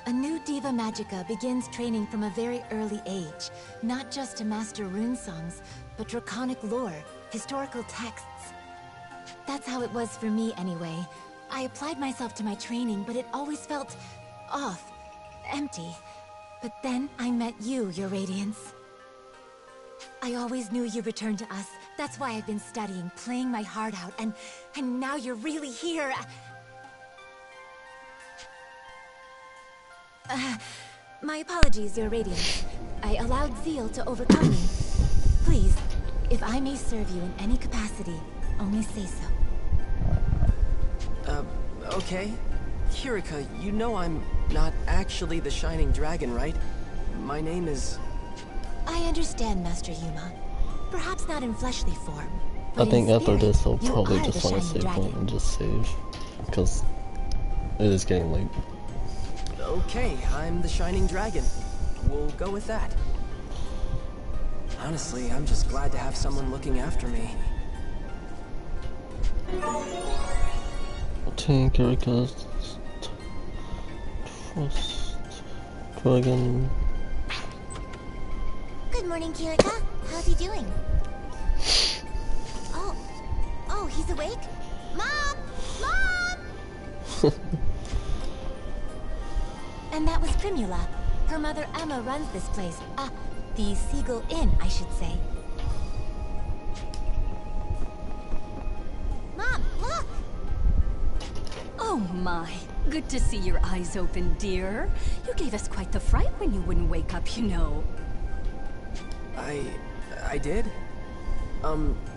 A new Diva Magica begins training from a very early age, not just to master rune songs, but draconic lore, historical texts. That's how it was for me anyway. I applied myself to my training, but it always felt off, empty. But then I met you, Your Radiance. I always knew you'd return to us. That's why I've been studying, playing my heart out, and now you're really here. My apologies, Your Radiance. I allowed zeal to overcome me. Please, if I may serve you in any capacity, only say so. Okay. Kirika, you know I'm not actually the Shining Dragon, right? My name is... I understand, Master Yuma. Perhaps not in fleshly form. I think after this I'll probably are just the want to Shining save point Dragon. and just save. Because it is getting late. Okay, I'm the Shining Dragon. We'll go with that. Honestly, I'm just glad to have someone looking after me. Team Kirika's Trust Dragon. Good morning, Kirika. How's he doing? Oh, he's awake? Mom! Mom! And that was Primula. Her mother Emma runs this place. The Seagull Inn, I should say. Mom, look! Oh my, good to see your eyes open, dear. You gave us quite the fright when you wouldn't wake up, you know. I did?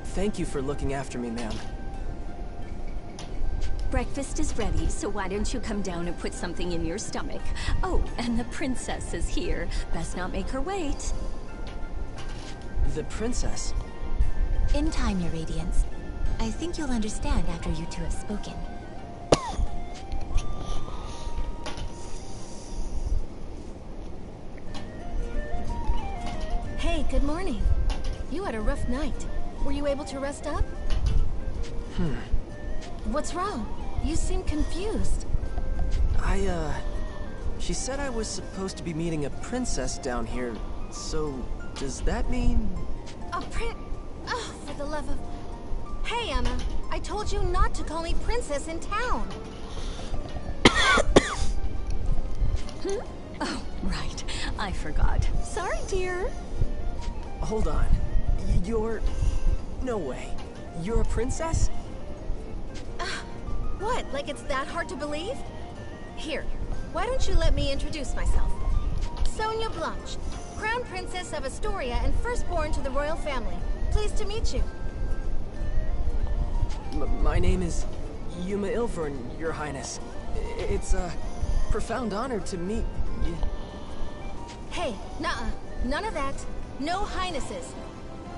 Thank you for looking after me, ma'am. Breakfast is ready, so why don't you come down and put something in your stomach? Oh, and the princess is here. Best not make her wait. The princess? In time, Your Radiance. I think you'll understand after you two have spoken. Hey, good morning. You had a rough night. Were you able to rest up? What's wrong? You seem confused. She said I was supposed to be meeting a princess down here, so does that mean... A Oh, for the love of... Hey, Emma. I told you not to call me princess in town. Oh, right. I forgot. Sorry, dear. Hold on. You're... No way. You're a princess? What, like it's that hard to believe? Here, why don't you let me introduce myself? Sonia Blanche, Crown Princess of Astoria and firstborn to the royal family. Pleased to meet you. My name is Yuma Ilvern, Your Highness. It's a profound honor to meet you. Hey, nuh-uh. None of that. No highnesses.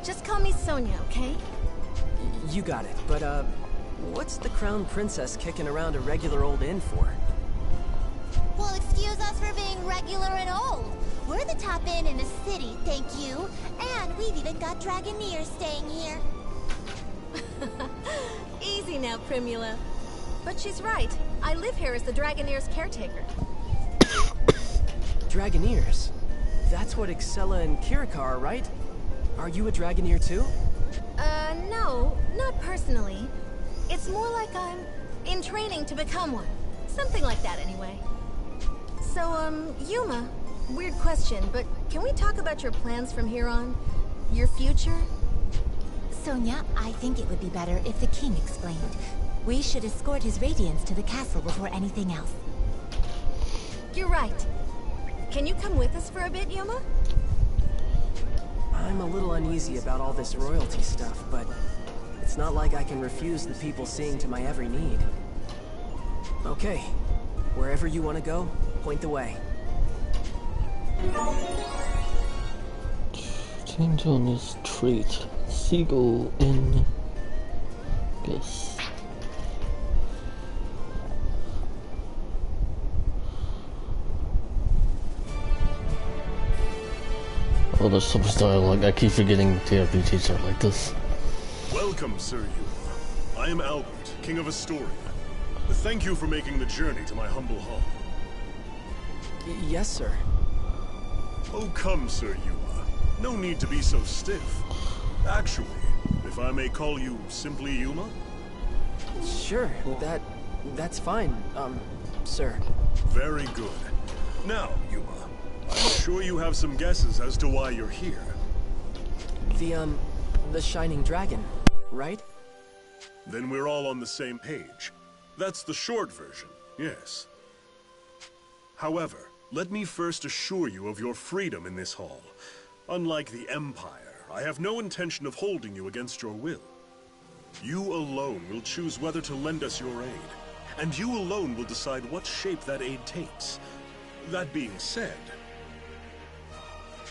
Just call me Sonia, okay? You got it, but what's the Crown Princess kicking around a regular old inn for? Well, excuse us for being regular and old. We're the top inn in the city, thank you. And we've even got Dragoneers staying here. Easy now, Primula. But she's right. I live here as the Dragoneers' caretaker. Dragoneers? That's what Excella and Kirika are, right? Are you a Dragoneer too? No, not personally. It's more like I'm in training to become one. Something like that, anyway. So, Yuma, weird question, but can we talk about your plans from here on? Your future? Sonia, I think it would be better if the king explained. We should escort his radiance to the castle before anything else. You're right. Can you come with us for a bit, Yuma? I'm a little uneasy about all this royalty stuff, but it's not like I can refuse the people seeing to my every need. Okay, wherever you want to go, point the way. Change on this trait. Seagull in... Guess. Oh, there's so much dialogue. I keep forgetting TRPGs are like this. Welcome, Sir Yuma. I am Albert, King of Astoria. Thank you for making the journey to my humble hall. Yes, sir. Oh, come, Sir Yuma. No need to be so stiff. Actually, if I may call you simply Yuma? Sure, that's fine, sir. Very good. Now, Yuma, I'm sure you have some guesses as to why you're here. The Shining Dragon, right? Then we're all on the same page. That's the short version, yes. However, let me first assure you of your freedom in this hall. Unlike the Empire, I have no intention of holding you against your will. You alone will choose whether to lend us your aid, and you alone will decide what shape that aid takes. That being said,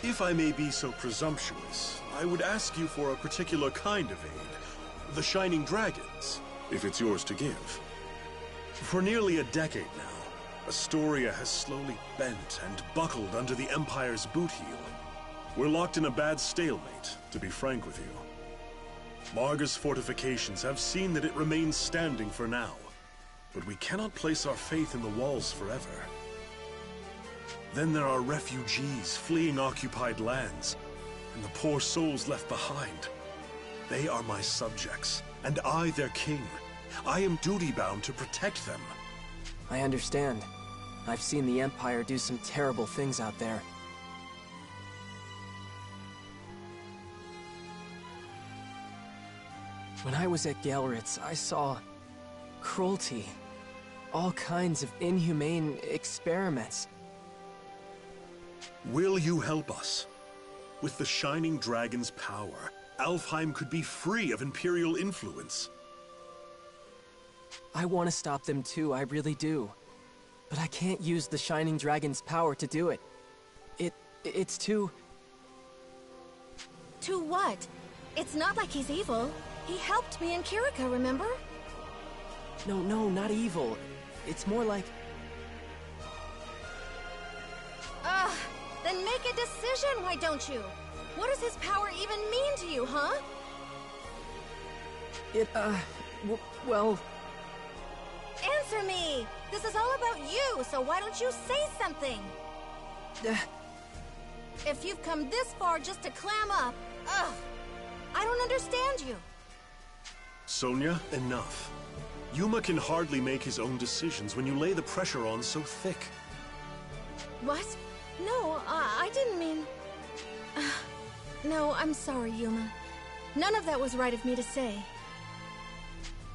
if I may be so presumptuous, I would ask you for a particular kind of aid, the Shining Dragons, if it's yours to give. For nearly a decade now, Astoria has slowly bent and buckled under the Empire's boot heel. We're locked in a bad stalemate, to be frank with you. Marga's fortifications have seen that it remains standing for now, but we cannot place our faith in the walls forever. Then there are refugees fleeing occupied lands, and the poor souls left behind. They are my subjects, and I their king. I am duty-bound to protect them. I understand. I've seen the Empire do some terrible things out there. When I was at Gelritz, I saw cruelty. All kinds of inhumane experiments. Will you help us? With the Shining Dragon's power, Alfheim could be free of Imperial influence. I want to stop them too, I really do. But I can't use the Shining Dragon's power to do it. It's too... To what? It's not like he's evil. He helped me in Kirika, remember? No, not evil. It's more like... Ugh! Then make a decision, why don't you? What does his power even mean to you, huh? well... Answer me! This is all about you, so why don't you say something? If you've come this far just to clam up, ugh! I don't understand you. Sonia, enough. Yuma can hardly make his own decisions when you lay the pressure on so thick. What? No, I didn't mean... No, I'm sorry, Yuma. None of that was right of me to say.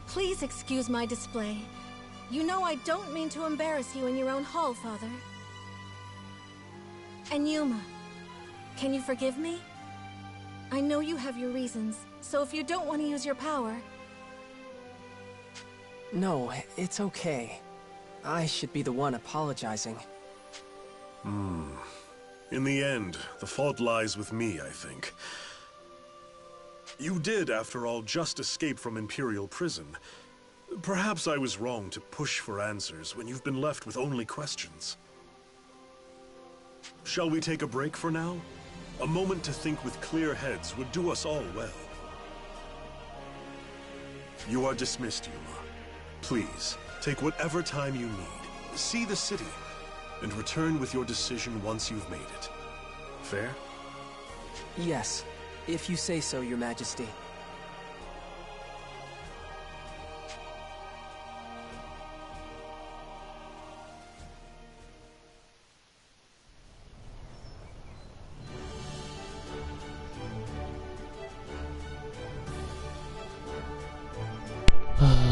Please excuse my display. You know I don't mean to embarrass you in your own hall, Father. And Yuma, can you forgive me? I know you have your reasons, so if you don't want to use your power... No, it's okay. I should be the one apologizing. In the end, the fault lies with me, I think. You did, after all, just escape from Imperial prison. Perhaps I was wrong to push for answers when you've been left with only questions. Shall we take a break for now? A moment to think with clear heads would do us all well. You are dismissed, Yuma. Please, take whatever time you need. See the city, and return with your decision once you've made it. Fair? Yes, if you say so, Your Majesty.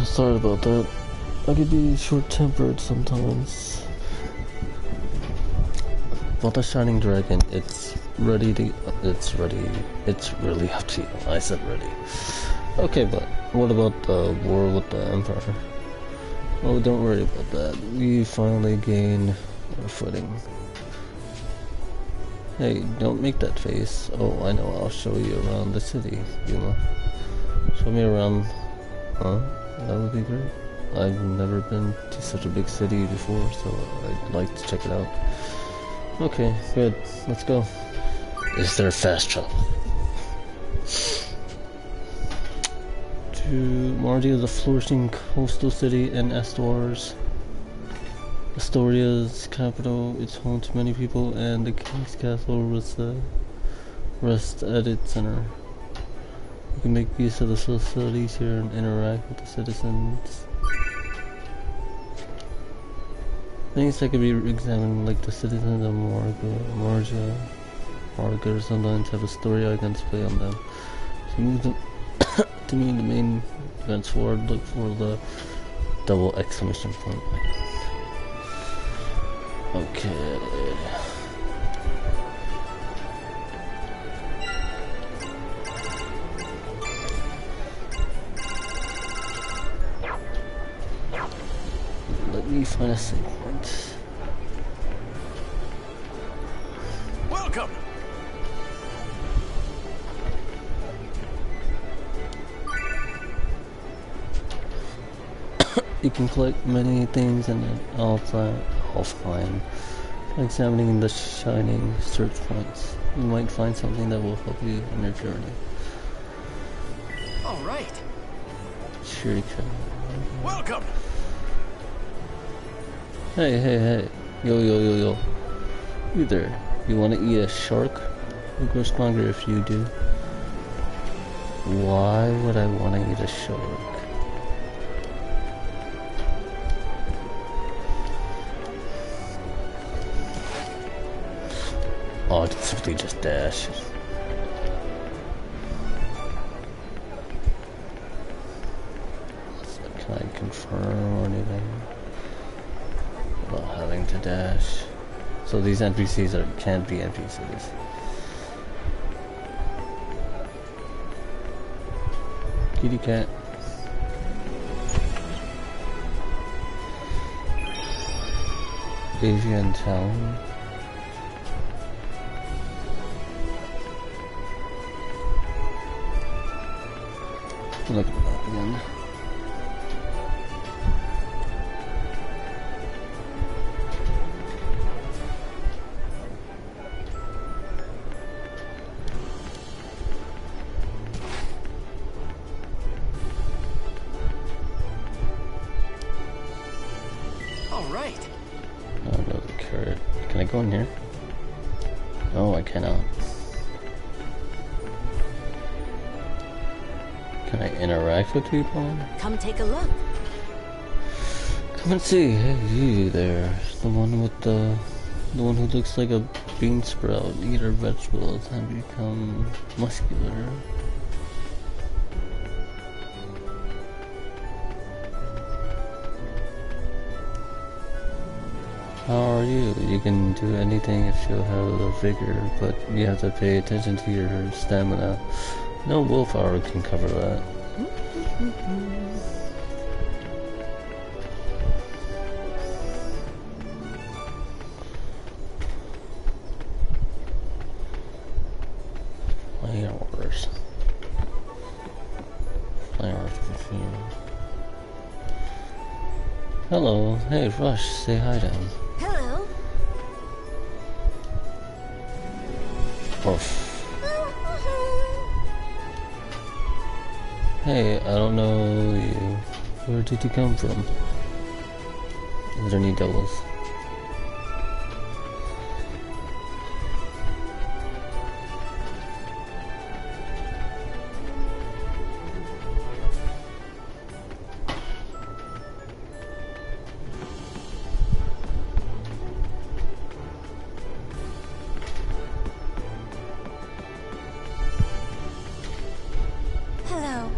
Sorry about that. I could be short-tempered sometimes. About the Shining Dragon, it's really up to you. I said ready. Okay, but what about the war with the Empire? Oh, don't worry about that. We finally gain our footing. Hey, don't make that face. Oh, I know, I'll show you around the city, Yuma. Show me around, huh? That would be great. I've never been to such a big city before, so I'd like to check it out. Okay, good. Let's go. Is there fast travel? To Mardia, the flourishing coastal city in Astoria's capital. It's home to many people, and the king's castle was the rest at its center. You can make use of the facilities here and interact with the citizens. Things that could be examined, like the citizens of Marga sometimes have a story icon display on them. So move them to me the main events forward, look for the double exclamation point. Okay. Let me find a save point. Welcome! You can collect many things in Alfheim. Examining the shining search points, you might find something that will help you in your journey. All right. Shuriken. Welcome! Hey. Yo. You there. You wanna eat a shark? You'll grow stronger if you do. Why would I wanna eat a shark? Oh, it's simply just dash. So can I confirm or anything without having to dash? So these NPCs can't be NPCs. Kitty cat. Asian town. Look at that again. All right. Oh no, the carrot. Can I go in here? No, I cannot. Can I interact with people? Come take a look. Come and see. Hey, you there. The one with the one who looks like a bean sprout. Eat our vegetables and become muscular. How are you? You can do anything if you have the vigor, but you have to pay attention to your stamina. No willpower can cover that. Flowers. Flowers perfume. Hello. Hey, Rush. Say hi to him. Hello. Oof. Hey, I don't know you. Where did you come from? Is there any doubles? Hello.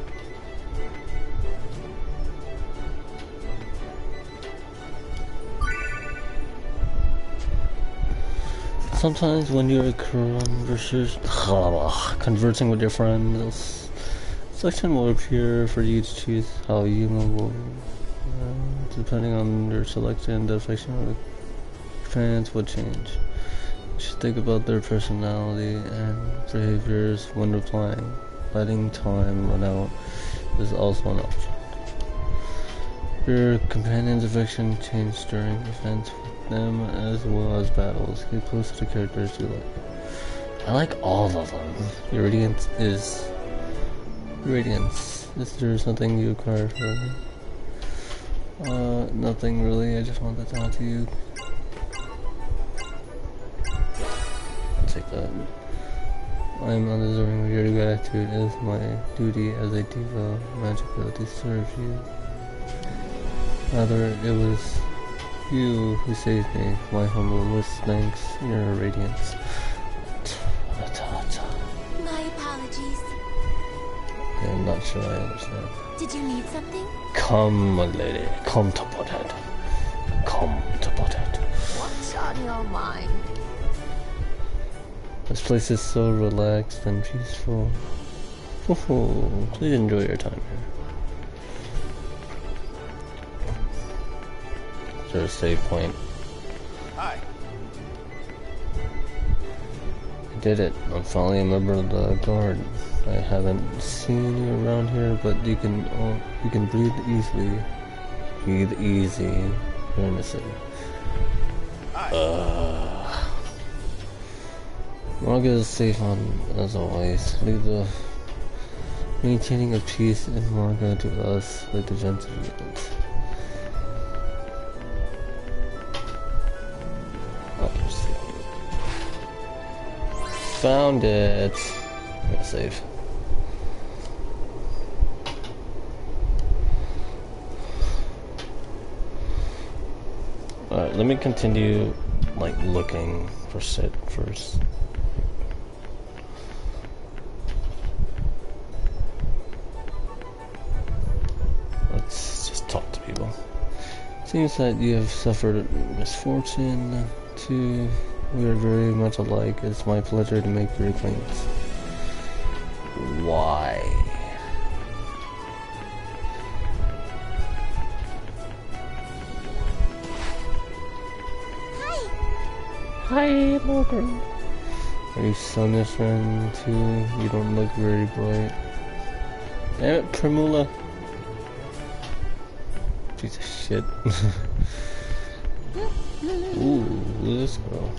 Sometimes when you're conversing with your friends, a section will appear for you to choose how you will, depending on your selection, the section of fans will change. You should think about their personality and behaviors when replying. Letting time run out is also an option. Your companion's affection changes during events with them as well as battles. Get close to the characters you like. I like all of them. Your radiance is... Radiance. Is there something you acquire for me? Nothing really. I just wanted to talk to you. I'll take that. I am undeserving of your gratitude. It is my duty as a diva magica to serve you. Rather, it was you who saved me. My humblest thanks, your radiance. My apologies. I'm not sure I understand. Did you need something? Come, my lady. Come to Butthead. Come to Butthead. What's on your mind? This place is so relaxed and peaceful. Please enjoy your time here. Is there a save point? Hi. I did it. I'm finally a member of the guard. I haven't seen you around here, but you can breathe easily. Breathe easy here in the city. Marga is safe on, as always. Leave the maintaining of peace in Marga to us like the gents of England. Found it. I'm gonna save. Alright, let me continue like looking for shit first. Let's just talk to people. Seems that you have suffered misfortune too. We are very much alike. It's my pleasure to make your acquaintance. Why? Hi, little girl. Are you Sonia's friend too? You don't look very bright. Damn it, Primula. Piece of shit. Ooh, look at this girl.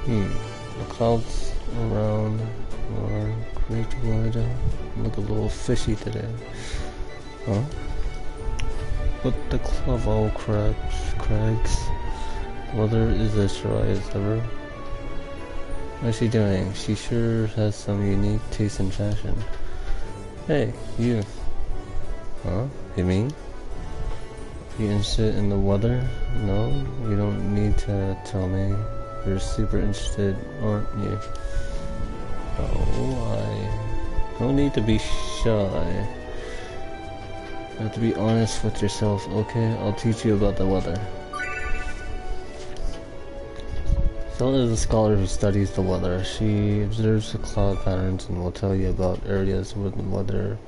The clouds around are great wide. Look a little fishy today. Huh? But the Clavall crags. Weather is as dry as ever. What's she doing? She sure has some unique taste in fashion. Hey, you. Huh? You mean? You interested in the weather? No? You don't need to tell me. You're super interested, aren't you? Oh, I don't need to be shy. You have to be honest with yourself, okay? I'll teach you about the weather. Zelda is a scholar who studies the weather. She observes the cloud patterns and will tell you about areas where the weather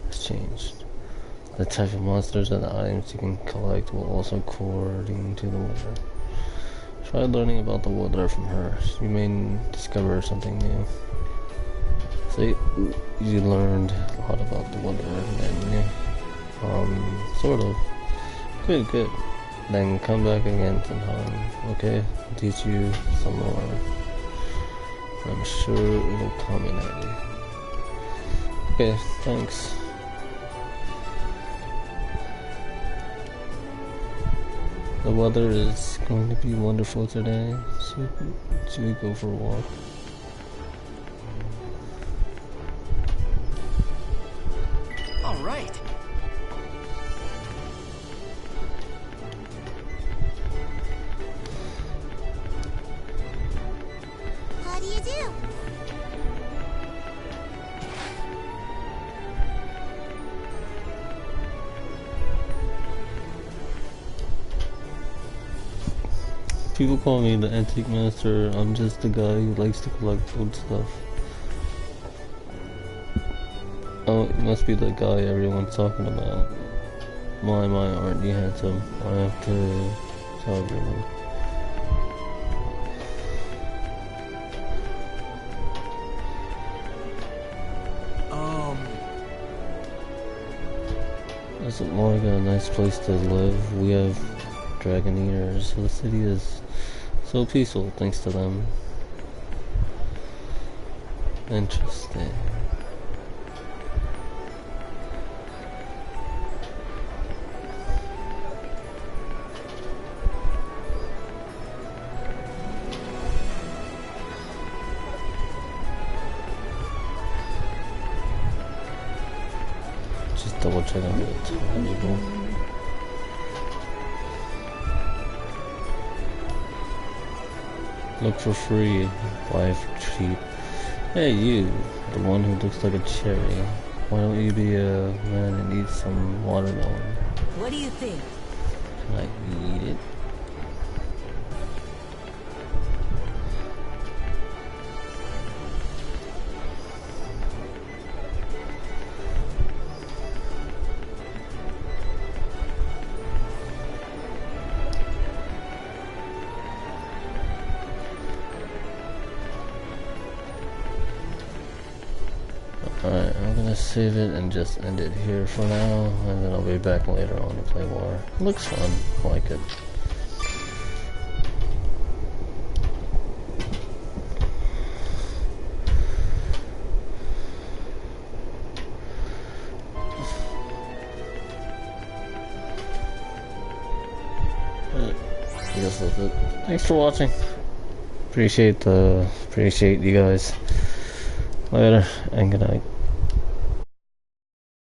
has changed. The type of monsters and the items you can collect will also according to the weather. Try learning about the weather from her. You may discover something new. So you learned a lot about the weather, and sort of. Good. Then come back again sometime, okay? I'll teach you some more. I'm sure it'll come in handy. Okay, thanks. The weather is going to be wonderful today, so should we go for a walk? All right. How do you do? People call me the antique master. I'm just the guy who likes to collect old stuff. Oh, it must be the guy everyone's talking about. My, aren't you handsome? I have to tell everyone. Doesn't like a nice place to live. We have dragon eaters. The city is so peaceful thanks to them. Interesting. Just double checking the table. Look for free, buy for cheap. Hey you, the one who looks like a cherry. Why don't you be a man and eat some watermelon? What do you think? Can I eat it? Alright, I'm gonna save it and just end it here for now, and then I'll be back later on to play more. It looks fun, I like it. I guess that's it. Thanks for watching. Appreciate you guys. Later, and good night.